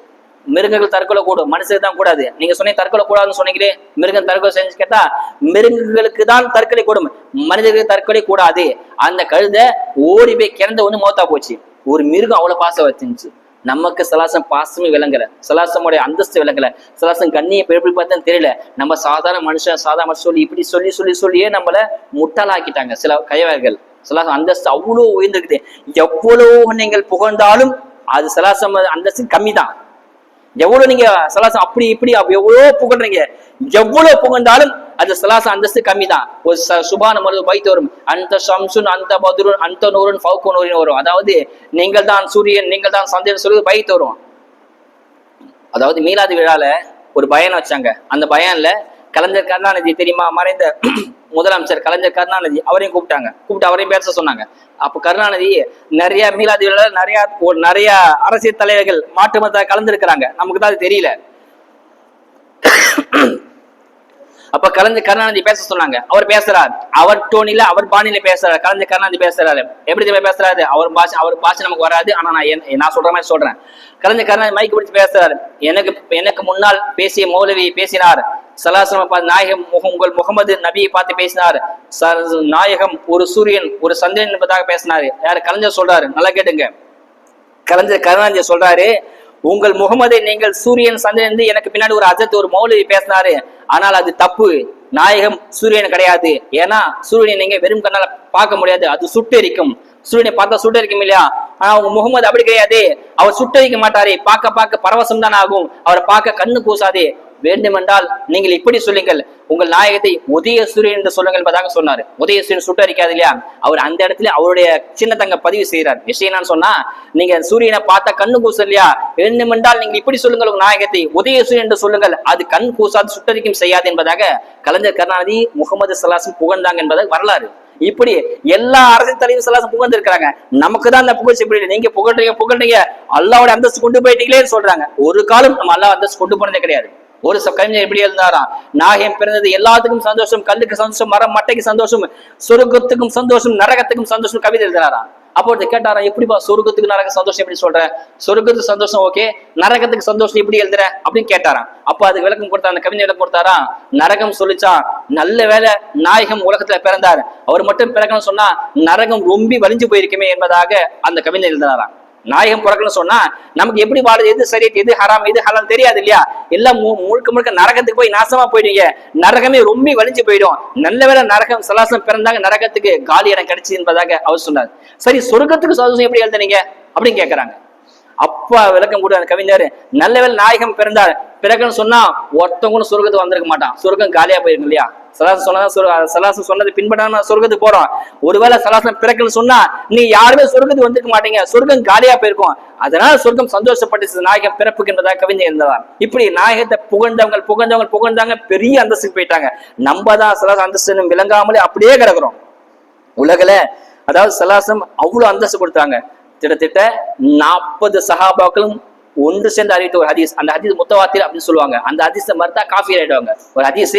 மிருகங்கள் தற்கொலை கூடும், மனுஷருக்கு தான் கூடாது. நீங்க சொன்னீங்க தற்கொலை கூடாதுன்னு சொன்னீங்களே, மிருகம் தற்கொலை செஞ்சு கேட்டா மிருகங்களுக்கு தான் தற்கொலை கூடும், மனிதர்களுக்கு தற்கொலை கூடாது. அந்த கழுதை ஓடி போய் கிணத்தை வந்து மௌத்தா போச்சு. ஒரு மிருகம் அவ்வளவு பாசம் வச்சிருந்துச்சு. நமக்கு ஸல்லல்லாஹு பாசமே விளங்கல, ஸல்லல்லாஹுடைய அந்தஸ்து விளங்கல, ஸல்லல்லாஹு கண்ணியை எப்படி பார்த்தா தெரியல. நம்ம சாதாரண மனுஷன் சொல்லி இப்படி சொல்லியே நம்மள முட்டாளாக்கிட்டாங்க சில கைவர்கள். ஸல்லல்லாஹு அந்தஸ்து அவ்வளோ உயர்ந்துருக்குது. எவ்வளவு நீங்கள் புகழ்ந்தாலும் அது ஸல்லல்லாஹு அந்தஸ்து கம்மி தான். எவ்வளவு நீங்க ஸல்லல்லாஹு அப்படி இப்படி எவ்வளவு புகழ்றீங்க, எவ்வளவு புகழ்ந்தாலும் அது ஸல்லல்லாஹு அந்தஸ்து கம்மி தான். ஒரு சுபான மருது பைத்து வரும், அந்த ஷம்சுன் அந்த பதுருன் அந்த நூறுன் ஃபௌகு நூரின் வரும். அதாவது நீங்கள் தான் சூரியன், நீங்கள் தான் சந்திரன் சொல்லி பைத்து வரும். அதாவது மீலாது விழால ஒரு பயான் வச்சாங்க. அந்த பயான்ல கலைஞர் கருணாநிதி தெரியுமா, மறைந்த முதலமைச்சர் கலைஞர் கருணாநிதி, அவரையும் கூப்பிட்டு அவரையும் பேச சொன்னாங்க. அப்ப கருணாநிதி நிறைய மீலாது விழால நிறைய அரசியல் தலைவர்கள் மாற்று மத கலந்துருக்கிறாங்க, நமக்கு தான் அது தெரியல. அப்ப கலைஞர் கருணாநிதி பேச சொன்னாங்க. அவர் பேசுறாரு, அவர் டோனில அவர் பாணியில பேசுறாரு. கலைஞர் கருணாநிதி பேசுறாரு. எப்படி பேசுறாரு? அவர் பாஷை நமக்கு வராது, ஆனா நான் சொல்ற மாதிரி சொல்றேன். கலைஞர் கருணாநிதி மைக்கு பிடிச்சு பேசுறாரு. எனக்கு முன்னால் பேசிய மௌலவி பேசினார், ஸல்லல்லாஹு நாயகம் உங்கள் முகமது நபியை பார்த்து பேசினார். நாயகம் ஒரு சூரியன் ஒரு சந்திரன் என்பதாக பேசினாரு. யாரு? கலைஞர் சொல்றாரு. நல்லா கேட்டுங்க. கலைஞர் கருணாநிதி சொல்றாரு, உங்கள் முகமதை நீங்கள் சூரியன் சந்திரன் எனக்கு பின்னாடி ஒரு அஜத் ஒரு மௌலவி பேசினாரு, ஆனால் அது தப்பு. நாயகம் சூரியன் கிடையாது. ஏன்னா சூரியனை நீங்க வெறும் கண்ணால பார்க்க முடியாது, அது சுட்டெரிக்கும். சூரியனை பார்த்தா சுட்டரிக்கும் இல்லையா? ஆனா உங்க முகமது அப்படி கிடையாது, அவர் சுட்டரிக்க மாட்டாரு. பார்க்க பரவசம் தான் ஆகும், அவரை பார்க்க கண்ணு கூசாதே. வேண்டுமென்றால் நீங்கள் இப்படி சொல்லுங்கள், உங்கள் நாயகத்தை உதய சூரியன் என்று சொல்லுங்கள் என்பதாக சொன்னாரு. உதய சூரியன் சுட்டரிக்காது இல்லையா, அவர் அந்த இடத்துல அவருடைய சின்னத்தங்க பதிவு செய்கிறார். விஷயம் என்னன்னு சொன்னா, நீங்க சூரியனை பார்த்தா கண்ணு கூசம் இல்லையா, வேண்டுமென்றால் நீங்கள் இப்படி சொல்லுங்கள், உங்கள் நாயகத்தை உதய சூரியன் என்று சொல்லுங்கள், அது கண் கூசாது சுட்டரிக்கும் செய்யாது என்பதாக கலைஞர் கருணாநிதி முகமது சல்லாஸும் புகழ்ந்தாங்க என்பதாக வரலாறு. இப்படி எல்லா அரசியல் தலைவர் சல்லாஸும் புகழ்ந்து இருக்கிறாங்க. நமக்கு தான் அந்த புகழ்ச்சி இப்படி, நீங்க புகழ்றீங்க அல்லாவோட அந்தஸ்து கொண்டு போயிட்டீங்களேன்னு சொல்றாங்க. ஒரு காலம் நம்ம அல்லா அந்தஸ்து கொண்டு போனதே கிடையாது. ஒரு கவிஞர் எப்படி இருந்தாராம், நாயகம் பிறந்தது எல்லாத்துக்கும் சந்தோஷம், கல்லுக்கு சந்தோஷம், மரம் மட்டைக்கு சந்தோஷம், சொர்க்கத்துக்கும் சந்தோஷம், நரகத்துக்கும் சந்தோஷம் கவிதை எழுதினாராம். அப்போ கேட்டாராம், எப்படிப்பா சொர்க்கத்துக்கு நரக சந்தோஷம் எப்படி சொல்ற, சொர்க்கத்துக்கு சந்தோஷம் ஓகே, நரகத்துக்கு சந்தோஷம் எப்படி எழுதுற அப்படின்னு கேட்டாராம். அப்ப அதுக்கு விளக்கம் கொடுத்தா, அந்த கவிஞர் விளக்கம் கொடுத்தாராம். நரகம் சொல்லிச்சான், நல்ல வேலை நாயகம் உலகத்துல பிறந்தார், அவர் மட்டும் பிறக்கணும்னு சொன்னா நரகம் ரொம்ப வலிஞ்சு போயிருக்குமே என்பதாக அந்த கவிஞர் எழுதினாராம். நாயகம் பிறக்கணும்னு சொன்னா நமக்கு எப்படி வாழுது, எது சரி எது ஹராம் எது ஹலால் தெரியாது இல்லையா, எல்லாம் முழுக்க நரகத்துக்கு போய் நாசமா போயிடுவீங்க, நரகமே ரொம்ப வலிஞ்சு போயிடும். நல்ல வேலை நரகம் சலாசம் பிறந்தாங்க, நரகத்துக்கு காலி இடம் கிடைச்சு என்பதாக அவர் சொன்னார். சரி, சொர்க்கத்துக்கு சந்தோஷம் எப்படி எழுதுனீங்க அப்படின்னு கேட்கறாங்க. அப்பா விளக்கம் கூட அந்த கவிஞர், நல்ல வேலை நாயகம் பிறந்தார், பிறகுன்னு சொன்னா ஒருத்தவங்க சொர்க்கத்துக்கு வந்திருக்க மாட்டான், சொர்க்கம் காலியா போயிருக்கு இல்லையா. சலாசம் சொன்னது பின்பற்ற சொர்க்கத்துக்கு போறோம். ஒருவேளை சலாசம் பிறக்குன்னு சொன்னா நீ யாருமே சொர்க்கத்துக்கு வந்துக்க மாட்டீங்க, சொர்க்கம் காலியா போயிருக்கும், அதனால சொர்க்கம் சந்தோஷப்பட்டு நாயகம் பிறப்புக்கு என்பதாக கவிஞர் இருந்ததான். இப்படி நாயகத்தை புகழ்ந்தாங்க, பெரிய அந்தஸ்துக்கு போயிட்டாங்க. நம்ம தான் சலாசம் அந்தஸ்து விளங்காமலே அப்படியே கிடக்குறோம் உலகில. அதாவது சலாசம் அவ்வளவு அந்தஸ்து கொடுத்தாங்க. கிட்டத்தட்ட 40 சஹாபாக்களும் ஒன்று சேர்ந்து அறிவித்த ஒரு ஹதீஸ், அந்த ஹதீஸ் முத்தவாத்திர் அப்படின்னு சொல்லுவாங்க. அந்த ஹதீஸை மறுத்தா காஃபி ஆயிடுவாங்க. ஒரு ஹதீஸ்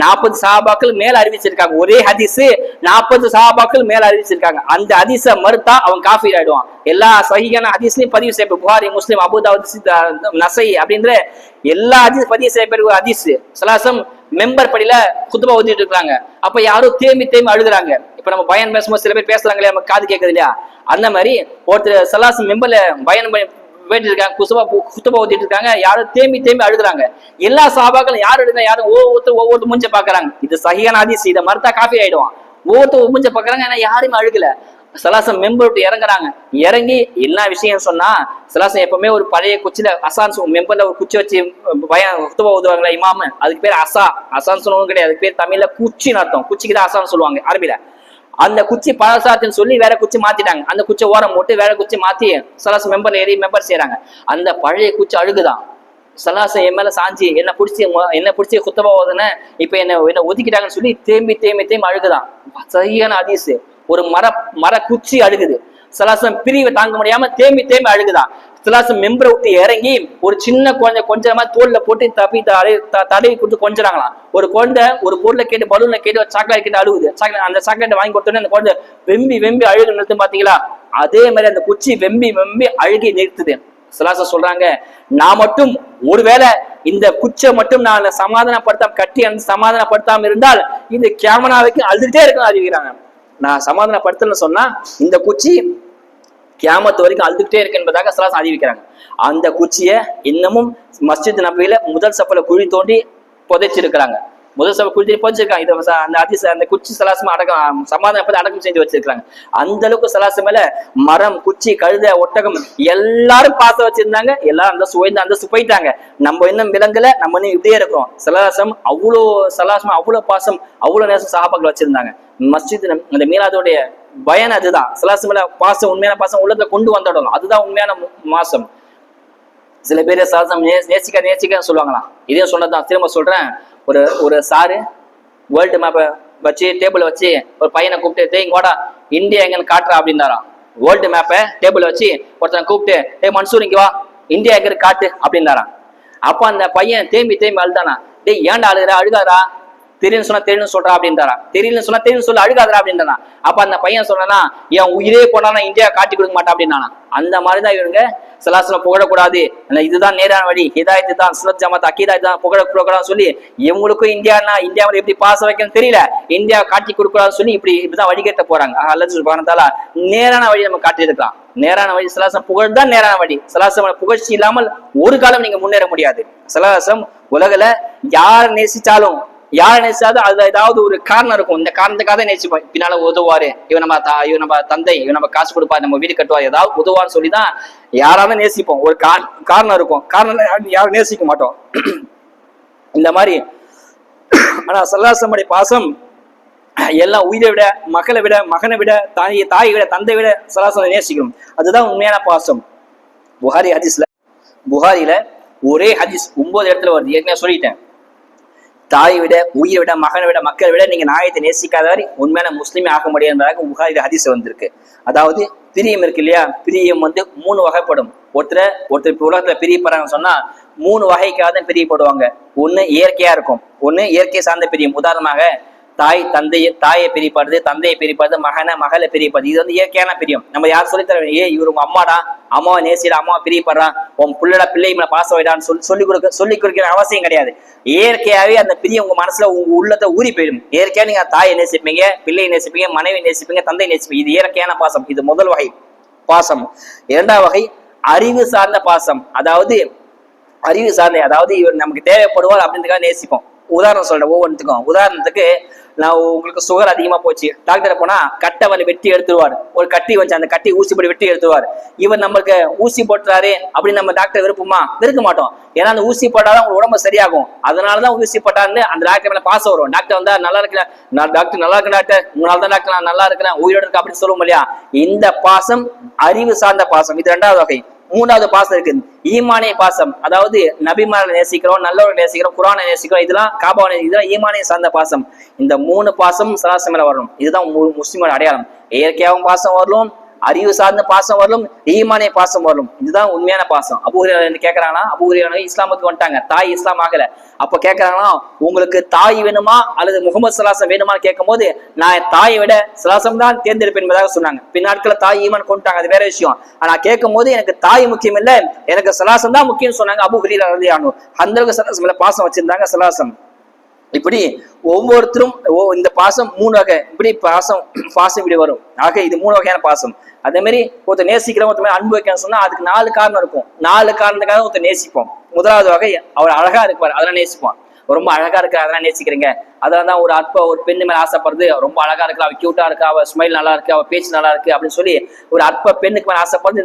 40 சஹாபாக்கள் மேல அறிவிச்சிருக்காங்க, ஒரே ஹதீஸ் 40 சஹாபாக்கள் மேல அறிவிச்சிருக்காங்க. அந்த ஹதீஸை மறுத்தா அவன் காஃபி ஆயிடுவான். எல்லா சஹீஹான ஹதீஸ்லயும் பதிவு செய்ய, புகாரி முஸ்லிம் அபூதாவுத் நஸை அப்படின்ற எல்லா ஹதீஸ் பதிவு செய்யப்பட்ட ஒரு ஹதீஸ். சலாசம் மெம்பர் படியில குத்துபா ஓதிட்டு இருக்காங்க. அப்ப யாரும் தேம்பி அழுகுறாங்க. இப்ப நம்ம பயன் பேசும்போது சில பேர் பேசுறாங்க இல்லையா, நம்ம காது கேட்குது இல்லையா, அந்த மாதிரி ஒருத்தர் சலாசம் மெம்பர்ல பயன் போயிட்டு இருக்காங்க, குத்துபா ஊத்திட்டு இருக்காங்க, யாரும் தேம்பி அழுகுறாங்க. எல்லா சஹாபாக்களும் யாரு எழுதுனா யாரும் ஒவ்வொருத்தர் மூஞ்ச பாக்குறாங்க. இது சஹீஹான ஹதீஸ், இதை மறுத்தா காஃபி ஆயிடுவான். ஒவ்வொருத்தர் மூஞ்ச பாக்குறாங்க, ஏன்னா யாருமே அழுகல. சலாசம் மெம்பர் விட்டு இறங்குறாங்க. இறங்கி என்ன விஷயம் சொன்னா, சலாசம் எப்பவுமே ஒரு பழைய குச்சியில அசான் மெம்பர்ல ஒரு குச்சி வச்சு குத்துபா ஊதுவாங்களா இமாம, அதுக்கு பேர் அசான் சொல்லவும் கிடையாது, அதுக்கு பேர் தமிழ்ல குச்சின்னு அர்த்தம். குச்சிக்கு தான் அசான் சொல்லுவாங்க அரபில. அந்த குச்சி பழசாத்துன்னு சொல்லி வேற குச்சி மாத்திட்டாங்க. அந்த குச்சி ஓரம் போட்டு வேற குச்சி மாத்தி சலாசம் மெம்பர் ஏறி மெம்பர் செய்யறாங்க. அந்த பழைய குச்சி அழுகுதான். சலாசம் என் மேல சாஞ்சி என்ன பிடிச்சி குத்தபா ஓதுன, இப்ப என்ன ஒதுக்கிட்டாங்கன்னு சொல்லி தேம்பி அழுகுதான். சரியான ஹதீஸ். ஒரு மர குச்சி அழுகுது. சலாசம் பிரிவை தாங்க முடியாம தேம்பி அழுகுதான். சலாசம் மெம்பரை விட்டு இறங்கி ஒரு சின்ன குழந்தை கொஞ்சமா தோல்ல போட்டு தடவி கொடுத்து கொஞ்சறாங்களாம். ஒரு குழந்தை ஒரு பொருளை கேட்டு பலூன்ல கேட்டு சாக்லேட் கேட்டு அழுகுது. அந்த சாக்லேட் வாங்கி கொடுத்தோன்னே அந்த குழந்தை வெம்பி அழுகு நிறுத்து பாத்தீங்களா, அதே மாதிரி அந்த குச்சி வெம்பி அழுகி நிறுத்துது. சலாசம் சொல்றாங்க, நான் மட்டும் ஒருவேளை இந்த குச்சை மட்டும் நான் சமாதானப்படுத்தாம கட்டி அந்த சமாதானப்படுத்தாம இருந்தால் இந்த கேமராவுக்கு அழுதுகிட்டே இருக்குன்னு அறிவிக்கிறாங்க. நான் சமாதானப்படுத்தலன்னு சொன்னா இந்த குச்சி கியாமத்து வரைக்கும் அழுதுகிட்டே இருக்கு என்பதாக சலாசம் அறிவிக்கிறாங்க. அந்த குச்சியை இன்னமும் மஸ்ஜித் நபியில முதல் சப்பல குழி தோண்டி புதைச்சிருக்கிறாங்க. முதல் சபை குழி புதைச்சிருக்காங்க. இது அந்த அந்த குச்சி சலாசமா அடக்கம் செஞ்சு வச்சிருக்காங்க. அந்த அளவுக்கு சலாசம் மேல மரம், குச்சி, கழுத, ஒட்டகம் எல்லாரும் பாசம் வச்சிருந்தாங்க. எல்லாரும் அந்தஸ்து போயிட்டாங்க. நம்ம இன்னும் விலங்குல, நம்ம இன்னும் இப்படியே இருக்கிறோம். சலாசம் அவ்வளவு பாசம், அவ்வளவு நேசம் சஹாபாக்கள் வச்சிருந்தாங்க. மஸ்ஜித் அந்த மீலாதோடைய பயன் அதுதான். சலாசம் மேல பாசம், உண்மையான பாசம் உள்ளத்துல கொண்டு வந்துடணும். அதுதான் உண்மையான மாசம். சில பேர் சலாசம் நேசிக்க சொல்லுவாங்களாம். இதையும் சொன்னதான் திரும்ப சொல்றேன். ஒரு சாரு வேர்ல்டு மேப்பை வச்சு டேபிள் வச்சு ஒரு பையனை கூப்பிட்டு, இங்கோடா இந்தியா எங்கன்னு காட்டுறா அப்படின்னாராம். வேர்ல்டு மேப்பை டேபிள் வச்சு ஒருத்தனை கூப்பிட்டு, மன்சூர் இங்க வா, இந்தியா எங்க காட்டு அப்படின்னாராம். அப்ப அந்த பையன் தேம்பி அழுதானா, ஏன்டா அழுகாதா, தெரியும் சொன்னா தெரியும் சொல்றா அப்படின்றாரா, தெரியலன்னு சொன்னா தெரியும் சொல்ல அழுகாதரா அப்படின்றானா. அப்ப அந்த பையன் சொன்னா, என் உயிரே போனா இந்தியா காட்டி கொடுக்க மாட்டா அப்படின்னானா. அந்த மாதிரிதான் இவங்க சலாசலம் புகழக்கூடாது, இதுதான் நேரான வழி, ஹிதாயத்து தான், சுன்னத் ஜமாத் அக்கீதா தான் புகழக்கூடாதுன்னு சொல்லி இவங்களுக்கும் இந்தியாவில் எப்படி பாச வைக்கணும்னு தெரியல, இந்தியா காட்டி கொடுக்கூடாதுன்னு சொல்லி இப்படிதான் வழிகட்ட போறாங்க. அல்லாஹ் சுப்ஹானஹு வ தஆலா நேரான வழி நம்ம காட்டியிருக்கலாம். நேரான வழி சலாசம் புகழ் தான் நேரான வழி. சலாசம் புகழ்ச்சி இல்லாமல் ஒரு காலம் நீங்க முன்னேற முடியாது. சலாசம் உலகில யார் நேசிச்சாலும் அதுல ஏதாவது ஒரு காரணம் இருக்கும். இந்த காரணத்துக்காக தான் நேசிப்போம். பின்னால உதவுவாரு, இவன் நம்ம தந்தை, இவன் நம்ம காசு கொடுப்பாரு, நம்ம வீடு கட்டுவார், ஏதாவது உதவான்னு சொல்லிதான் யாராவது நேசிப்போம். ஒரு காரணம் இருக்கும். காரணம் யாரும் நேசிக்க மாட்டோம். இந்த மாதிரி. ஆனா சல்லாசமுடைய பாசம் எல்லாம் உயிரை விட, மகளை விட, மகனை விட, தாயை விட, தந்தை விட சல்லாசம் நேசிக்கணும். அதுதான் உண்மையான பாசம். புகாரில ஒரே ஹதீஸ் 9 இடத்துல வருது. ஏற்கனவே சொல்லிட்டேன், தாயை விட, உயிரை விட, மகனை விட, மக்களை விட நீங்க நாயத்தை நேசிக்காதவரை உண்மையான முஸ்லீமே ஆக முடியாததாக புகாரில ஹதீஸ் வந்திருக்கு. அதாவது பிரியம் இருக்கு இல்லையா, பிரியம் 3 வகைப்படும். ஒருத்தர் இப்ப உலகத்துல பிரியப்படுறாங்கன்னு சொன்னா 3 வகைக்காக தான் பிரியப்படுவாங்க. ஒண்ணு இயற்கையா இருக்கும், ஒண்ணு இயற்கை சார்ந்த பிரியம். உதாரணமாக தாயை பிரிப்படுறது, தந்தையை பிரிப்படுறது, மகளை பிரிப்படுறது. இது இயற்கையான பிரியம். நம்ம யார் சொல்லித்தர, இவரு உங்க அம்மாடா, அம்மாவை நேசிட, அம்மாவை பிரியப்படுறான், உன் பிள்ளைட பிள்ளை மேல பாச வைடான்னு சொல்லி கொடுக்கிற அவசியம் கிடையாது. இயற்கையாவே அந்த பிரியம் உங்க மனசுல, உங்க உள்ளத்தை ஊறி போயிடும். இயற்கையா நீங்க தாயை நேசிப்பீங்க, பிள்ளையை நேசிப்பீங்க, மனைவி நேசிப்பீங்க, தந்தை நேசிப்பீங்க. இது இயற்கையான பாசம். இது முதல் வகை பாசம். 2வது வகை அறிவு சார்ந்த பாசம். அதாவது அறிவு சார்ந்த, அதாவது இவர் நமக்கு தேவைப்படுவார் அப்படின்றதுக்காக நேசிப்போம். உதாரணம் சொல்றேன் ஒவ்வொன்றுத்துக்கும். உதாரணத்துக்கு, நான் உங்களுக்கு சுகர் அதிகமா போச்சு, டாக்டரை போனா கட்டை வந்து வெட்டி எடுத்துருவார். ஒரு கட்டி வச்சு அந்த கட்டி ஊசி போட்டு வெட்டி எடுத்துருவார். இவர் நம்மளுக்கு ஊசி போட்டுறாரு அப்படின்னு நம்ம டாக்டர் விருப்பமா? விருக்க மாட்டோம். ஏன்னா அந்த ஊசி போட்டாதான் உங்க உடம்பு சரியாகும். அதனாலதான் ஊசி போட்டாருன்னு அந்த டாக்டர் மேல பாசம் வரும். டாக்டர் வந்தா நல்லா இருக்கிறேன், நான் டாக்டர் நல்லா இருக்கேன், டாக்டர் உங்களால தான் டாக்டர் நான் நல்லா இருக்கிறேன், உயிரோடு இருக்கு அப்படின்னு சொல்லுவோம் இல்லையா. இந்த பாசம் அறிவு சார்ந்த பாசம். இது 2வது வகை. 3வது பாசம் இருக்கு, ஈமானிய பாசம். அதாவது நபிமாரை நேசிக்கிறோம், நல்லவரை நேசிக்கிறோம், குரானை நேசிக்கிறோம், இதெல்லாம் காபாவை, இதெல்லாம் ஈமானிய சார்ந்த பாசம். இந்த 3 பாசம் சலாசம் மேல வரணும். இதுதான் முஸ்லிமோட அடையாளம். இயற்கையாகவும் பாசம் வரலும், அறிவு சார்ந்த பாசம் வரலும், ஈமானிய பாசம் வரலும். இதுதான் உண்மையான பாசம். அபூ ஹுரைரா கேட்கறாங்கன்னா, அபூ ஹுரைரா இஸ்லாமுக்கு வந்துட்டாங்க, தாய் இஸ்லாம் ஆகல. அப்ப கேட்கறாங்கன்னா, உங்களுக்கு தாய் வேணுமா அல்லது முகமது சலாசம் வேணுமான்னு கேட்கும் போது, நான் தாயை விட சலாசம் தான் தேர்ந்தெடுப்பேன் என்பதாக சொன்னாங்க. பின்னாட்களை தாய் ஈமான் கொண்டுட்டாங்க, அது வேற விஷயம். ஆனா கேட்கும் போது எனக்கு தாய் முக்கியம் இல்ல, எனக்கு சலாசம் தான் முக்கியம் சொன்னாங்க அபூ ஹுரைரா ரலியல்லாஹு அன்ஹு. அந்த அளவுக்கு சலாசம் மேல பாசம் வச்சிருந்தாங்க. சலாசம் இப்படி ஒவ்வொருத்தரும் இந்த பாசம் 3 வகை. இப்படி பாசம் இப்படி வரும். ஆக இது 3 வகையான பாசம். அதே மாதிரி ஒருத்தர் நேசிக்கிறோம், ஒருத்தர் அன்பு வைக்கணும்னு சொன்னா அதுக்கு 4 காரணம் இருக்கும். 4 காரணத்துக்காக ஒருத்தர் நேசிப்போம். 1வது வகை, அவர் அழகா இருப்பார், அதெல்லாம் நேசிப்போம். ரொம்ப அழகா இருக்கா, அதெல்லாம் நேசிக்கிறீங்க. அதெல்லாம் ஒரு பெண்ணு மேல ஆசைப்படுறது, ரொம்ப அழகா இருக்கா, அவ கியூட்டா இருக்கா, அவ ஸ்மைல் நல்லா இருக்கு, அவ பேச்சு நல்லா இருக்கு அப்படின்னு சொல்லி ஒரு அற்ப பெண்ணுக்கு மேல ஆசைப்படுறது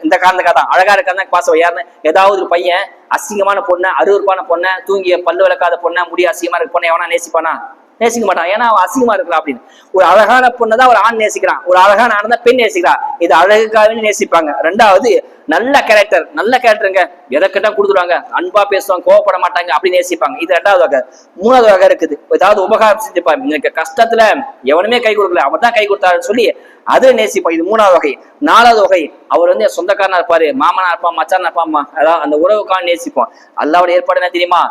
இந்த காரணத்துக்காக தான். அழகா இருக்காதான் பாசம். யாருன்னு, ஏதாவது ஒரு பையன் அசிங்கமான பொண்ணை, அருவருப்பான பொண்ணை, தூங்கிய பல்லு விளக்காத பொண்ணை, முடி அசிங்கமா இருக்க பொண்ணை எவனா நேசிப்பானா? நேசிக்க மாட்டான். ஏன்னா அவன் அசிங்கமா இருக்கிறான் அப்படின்னு. ஒரு அழகான பொண்ணை தான் ஒரு ஆண் நேசிக்கிறான், ஒரு அழகான ஆண் தான் பெண் நேசிக்கிறான். இது அழகுக்காகவே நேசிப்பாங்க. 2வது நல்ல கேரக்டருங்க, எதை கேட்டா கொடுத்துருவாங்க, அன்பா பேசுவாங்க, கோவப்பட மாட்டாங்க, அப்படி நேசிப்பாங்க. இது 2வது வகை. 3வது வகை இருக்குது, ஏதாவது உபகாரம் செஞ்சுப்பாங்க. எனக்கு கஷ்டத்துல எவனுமே கை கொடுக்கல, அவர் தான் கை கொடுத்தாருன்னு சொல்லி அது நேசிப்போம். இது 3வது வகை. 4வது வகை, அவர் சொந்தக்காரனா இருப்பாரு, மாமனா இருப்பான், மச்சானா இருப்பான், அதாவது அந்த உறவுக்காக நேசிப்போம். அல்லாவோட ஏற்பாடு என்ன தெரியுமா?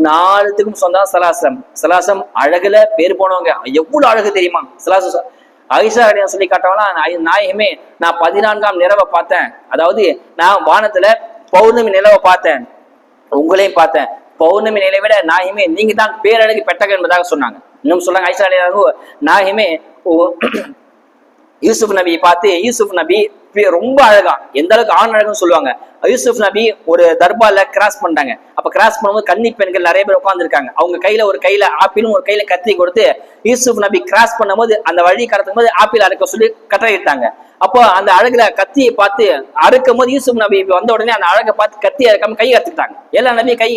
4த்துக்கும் சொந்தம் சலாசம். சலாசம் அழகுல பேர் போனவங்க. எவ்வளவு அழகு தெரியுமா சலாசம். ஆயிஷா சொல்லி காட்டவங்களாம், நாயகமே நான் 14ஆம் நிலவை பார்த்தேன், அதாவது நான் வானத்துல பௌர்ணமி நிலவை பார்த்தேன், உங்களையும் பார்த்தேன். பௌர்ணமி நிலை விட நாயகமே நீங்க தான் பேரழகு பெட்டக என்பதாக சொன்னாங்க. இன்னும் சொல்றாங்க ஆயிஷா நாயகமே யூசுப் நபியை பார்த்து, யூசுப் நபி ரொம்ப அழகா, எந்த அளவுக்கு ஆண் அழகுன்னு சொல்லுவாங்க. யூசுப் நபி ஒரு தர்பார்ல கிராஸ் பண்ணிட்டாங்க. அப்ப கிராஸ் பண்ணும்போது கன்னி பெண்கள் நிறைய பேர் உட்காந்துருக்காங்க. அவங்க கையில ஒரு கையில ஆப்பிளும் ஒரு கையில கத்தி கொடுத்து யூசுப் நபி கிராஸ் பண்ணும்போது அந்த வழி கடத்தும் போது ஆப்பிள் அறுக்க சொல்லி கட்டளையிட்டாங்க. அப்போ அந்த அழகுல கத்தியை பார்த்து அறுக்கும் போது யூசுப் நபி வந்த உடனே அந்த அழகை பார்த்து கத்தி அறுக்காம கை அறுத்துக்கிட்டாங்க.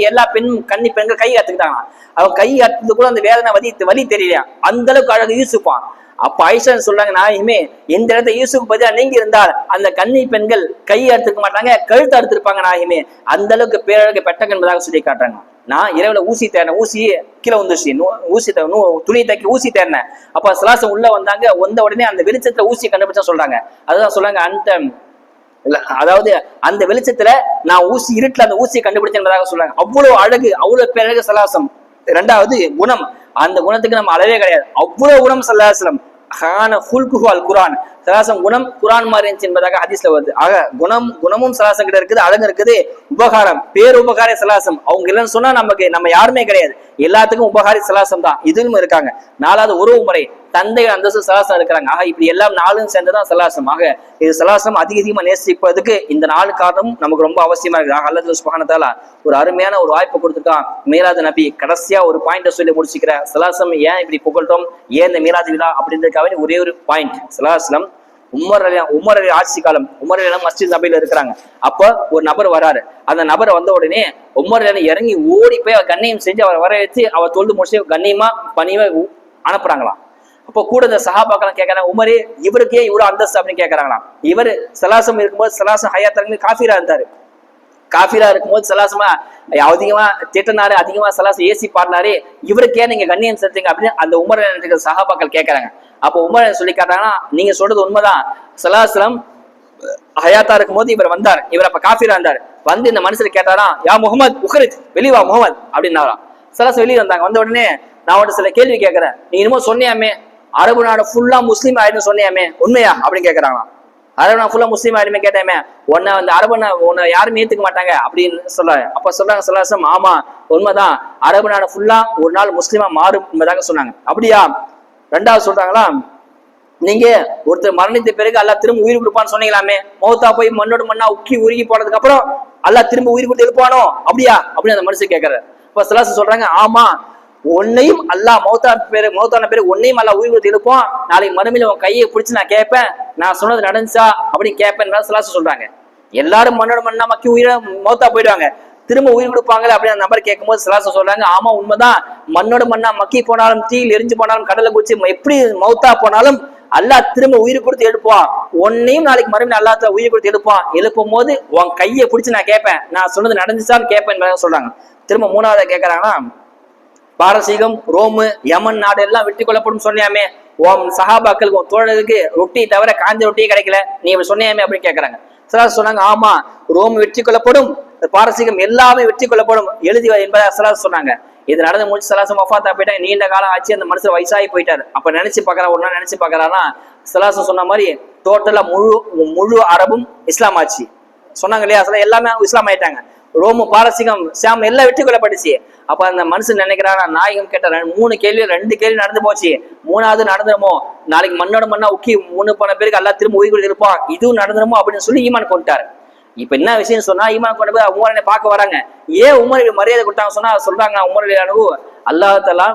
எல்லா கன்னி பெண்கள் கை அறுத்துக்கிட்டாங்க. அவங்க கை அறுத்தது கூட அந்த வேதனை வலி தெரியலையா, அந்த அளவுக்கு அழகு யூசுப்பான். அப்ப ஆயிஷா சொல்றாங்க, நாயகமே இந்த இடத்துல யூசுப் பதிலா நீங்க இருந்தால் அந்த கன்னி பெண்கள் கை அறுத்துக்க மாட்டாங்க, கழுத்து அறுத்திருப்பாங்க நாயகமே. அந்த அளவுக்கு பேரழகு பெட்டக என்பதாக சொல்லி காட்டுறாங்க. நான் இரவுல ஊசி தேர்னேன், ஊசி கீழே வந்துருச்சு, ஊசி துணி தைக்க ஊசி தேர்னேன். அப்ப சலாசம் உள்ள வந்த உடனே அந்த வெளிச்சத்துல ஊசியை கண்டுபிடிச்சா சொல்றாங்க. அதுதான் சொல்றாங்க, அதாவது அந்த வெளிச்சத்துல நான் ஊசி இருட்டுல அந்த ஊசியை கண்டுபிடிச்சேன் சொல்றாங்க. அவ்வளவு அழகு, அவ்வளவு பேரழகு சலாசம். 2வது குணம். அந்த குணத்துக்கு நம்ம அளவே கிடையாது, அவ்வளவு குணம் சல்லாஹம். குரான் சலாசம் குணம் குரான் மாதிரி இருந்துச்சு என்பதாக ஹதீஸ்ல வருது. ஆக குணமும் சலாசம் கிட்ட இருக்குது, அழகு இருக்குது. உபகாரம், பேருபகார சலாசம். அவங்க இல்லைன்னு சொன்னா நம்ம யாருமே கிடையாது, எல்லாத்துக்கும் உபகாரி சலாசம் தான். இதுவும் இருக்காங்க. 4வது உறவு முறை, தந்தை அந்தஸ்து சலாசம் இருக்கிறாங்க. ஆக இப்படி எல்லாம் 4ம் சேர்ந்துதான் சலாசம். ஆக இது சலாசம் அதிகமா நேசிப்பதுக்கு இந்த 4 காரணமும் நமக்கு ரொம்ப அவசியமா இருக்குது. ஆக அல்லாஹ் சுப்ஹானஹு வ தஆலா ஒரு அருமையான ஒரு வாய்ப்பு கொடுத்துருக்கான். மீலாது நபி கடைசியா ஒரு பாயிண்ட சொல்லி முடிச்சுக்கிறேன். சலாசம் ஏன் இப்படி புகழ்த்தோம், ஏன் இந்த மீலாது விழா அப்படின்றதுக்காக ஒரே ஒரு பாயிண்ட். சலாசலம் உமர் அலி ஆட்சி காலம், உமர் அலி மஸ்ஜித் நபியில இருக்கிறாங்க. அப்ப ஒரு நபர் வராரு. அந்த நபர் வந்த உடனே உமர் அலி இறங்கி ஓடி போய் அவர் கண்ணியம் செஞ்சு அவர் வர வச்சு அவர் தொழுது முடிச்சு கண்ணியமா பணிவை அனுப்புறாங்களாம். அப்போ கூட இந்த சஹாபாக்கெல்லாம் கேட்கறாங்க, உமரே இவருக்கே இவ்வளவு அந்தஸ்து அப்படின்னு கேட்கறாங்களாம். இவர் சலாசம் இருக்கும்போது சலாசம் ஹயாத் காஃபிரா இருந்தாரு. காஃபிரா இருக்கும்போது சலாசமா அதிகமா திட்டினாரு, அதிகமா சலாசம் ஏசி பாடினாரு, இவருக்கே நீங்க கண்ணியம் செலுத்தீங்க அப்படின்னு அந்த உமர் சஹாபாக்கள் கேட்கறாங்க. அப்போ உமர் சொல்லி காட்டாங்கன்னா, நீங்க சொல்றது உண்மைதான், சலாசலம் ஹயாத்தா இருக்கும் போது இவர் வந்தார், இவர் அப்ப காஃபிரா இருந்தார். வந்து இந்த மனுஷர் கேட்டாராம், யா முகமது உக்ரித், வெளிவா முகமது அப்படின்னாராம். சலாசம் வெளியே வந்தாங்க. வந்த உடனே நான் அவன்கிட்ட சில கேள்வி கேட்கறேன், நீ இன்னமும் சொன்னியாமே அரபு நாடு ஃபுல்லா முஸ்லீம் ஆயிடுன்னு சொன்னியாமே உண்மையா அப்படின்னு கேட்கறாங்களாம். அரபு நாடு ஃபுல்லா முஸ்லீம் ஆயிடுமே கேட்டாமே, உன்னை அந்த அரபு உன்னை யாரும் ஏத்துக்க மாட்டாங்க அப்படின்னு சொல்றாங்க. அப்ப சொல்றாங்க சலாசம், ஆமா உண்மைதான், அரபு நாடு ஃபுல்லா ஒரு நாள் முஸ்லீமா மாறும் என்பதாக சொன்னாங்க. அப்படியா? ரெண்டாவது சொல்றாங்களா, நீங்க ஒருத்தர் மரணித்த பிறகு அல்லாஹ் திரும்ப உயிர் கொடுப்பான்னு சொன்னீங்களாமே, மௌத்தா போய் மண்ணோடு மண்ணா உக்கி உருகி போனதுக்கு அப்புறம் அல்லாஹ் திரும்ப உயிர் கொடுத்து எழுப்பானோ அப்படியா அப்படின்னு அந்த மனுஷன் கேட்கறாரு. இப்ப சலாசம் சொல்றாங்க, ஆமா உன்னையும் அல்லாஹ் மௌத்தான பேரு உன்னையும் அல்லாஹ் உயிர் கொடுத்து எழுப்போம், நாளைக்கு மறுமையில உன் கையை பிடிச்சு நான் கேட்பேன், நான் சொன்னது நடந்துச்சா அப்படின்னு கேட்பேன் சலாசம் சொல்றாங்க. எல்லாரும் மண்ணோட மண்ணா மக்கி உயிரை மௌத்தா போயிடுவாங்க, திரும்ப உயிர் கொடுப்பாங்களே அப்படின்னு அந்த நம்பர் கேட்கும் போது சலாசம் சொல்றாங்க, ஆமா உண்மைதான், மண்ணோட மண்ணா மக்கி போனாலும் தீயில் எரிஞ்சு போனாலும் கடலை குச்சி எப்படி மௌத்தா போனாலும் அல்லாஹ் திரும்ப உயிர் கொடுத்து எழுப்புவான், உன்னையும் நாளைக்கு மறுபடியும் அல்லாஹ் உயிர் கொடுத்து எழுப்புவான், எழுப்பும் போது உன் கையை பிடிச்சு நான் கேட்பேன், நான் சொன்னது நடந்துச்சான்னு கேட்பேன் சொல்றாங்க. திரும்ப மூணாவதா கேட்கறாங்கன்னா, பாரசீகம் ரோமு யமன் நாடு எல்லாம் வெற்றி கொள்ளப்படும் சொன்னியாமே, உன் சஹாபாக்களுக்கு உன் தோழருக்கு ரொட்டி தவிர காஞ்ச ரொட்டியே கிடைக்கல, நீ இப்படி சொன்னியாமே அப்படின்னு கேட்கறாங்க. சலாஸ் சொன்னாங்க, ஆமா ரோம் வெற்றி கொள்ளப்படும், பாரசீகம் எல்லாமே வெற்றி கொள்ளப்படும் எழுதி என்பதை சலாஸ் சொன்னாங்க. இது நடந்து முடிச்சு சலாசம் வஃபாத்தா போயிட்டாங்க. நீண்ட காலம் ஆச்சு, அந்த மனுஷன் வயசாகி போயிட்டாரு. அப்ப நினைச்சு பாக்குறா, ஒரு நாள் நினைச்சு பாக்குறாருன்னா சலாசம் சொன்ன மாதிரி டோட்டலா முழு அரபும் இஸ்லாம் ஆச்சு சொன்னாங்க இல்லையா, எல்லாமே இஸ்லாம் ஆயிட்டாங்க. ரோமு பாரசீகம் சாம் எல்லாம் வெற்றி கொள்ளப்பட்டுச்சு. அப்ப அந்த மனுஷன் நினைக்கிறாரா, நாயகம் கேட்ட 3 கேள்வி 2 கேள்வி நடந்து போச்சு, 3வது நடந்துருமோ, நாளைக்கு மண்ணோட மண்ணா உக்கி 3 போன பேருக்கு எல்லாம் திரும்ப உயிர் கொடுத்து இருப்பான், இதுவும் நடந்துருமோ அப்படின்னு சொல்லி ஈமான் கொண்டுட்டாரு. இப்ப என்ன விஷயம் சொன்னா, ஈமான் கொண்டு போய் உமரனை பார்க்க வராங்க. ஏன் உமருக்கு மரியாதை கொடுத்தாங்க சொன்னா சொல்றாங்க, உமருடைய அனுபவ அல்லாஹ் தஆலா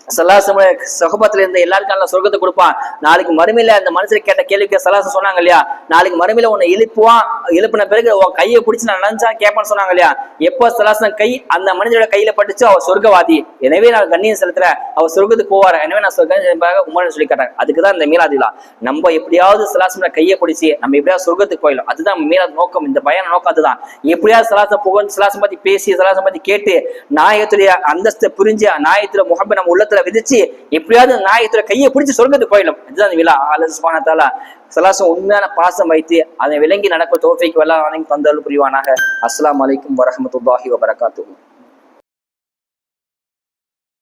சலாசம் சஹபத்துல இருந்த எல்லாருக்கும் அல்ல சொர்க்கத்தை கொடுப்பான், நாளைக்கு மறுமையில அந்த மனுஷரை கேட்ட கேள்விக்கு சலாசம் சொன்னாங்க இல்லையா, நாளைக்கு மறுமையில உன்னை எழுப்புவான், எழுப்பின பிறகு உன் கையை பிடிச்சு நான் நினைச்சா கேட்பான்னு சொன்னாங்க இல்லையா. எப்போ சலாசம் கை அந்த மனிதனோட கையில பட்டுச்சு அவர் சொர்க்கவாதி, எனவே நான் கண்ணியம் செலுத்துறேன், அவர் சொர்க்கத்துக்கு போவாரு, எனவே நான் சொர்க்கம் உமரன் சொல்லி காட்டாங்க. அதுக்குதான் இந்த மீலாதுலா, நம்ம எப்படியாவது சலாசம் கையை பிடிச்சி நம்ம எப்படியாவது சொர்க்கத்துக்கு போயிடும், அதுதான் மீலாது நோக்கம், இந்த பயண நோக்கம் அதுதான். எப்படியாவது சலாசம் புகழ் சலாசம் பத்தி பேசி சலாசம் பத்தி கேட்டு நாயகத்துடைய அந்தஸ்தை புரிஞ்சு நாயகத்துல முகப்பை நம்ம உள்ளத்துல விதிச்சு எப்படியாவது நாயகத்துல கையை பிடிச்சு சொர்க்கத்துக்கு போயிடும். இதுதான் விழா. அல்லாஹ் சுப்ஹானஹு வ தஆலா சலாசம் உண்மையான பாசம் வைத்து அதை விளங்கி நடக்க தௌஃபீக் வல்லா வணங்கி தந்தருள் புரிவானாக. அஸ்ஸலாமு அலைக்கும் வரஹ்மத்துல்லாஹி வபரகாத்துஹு.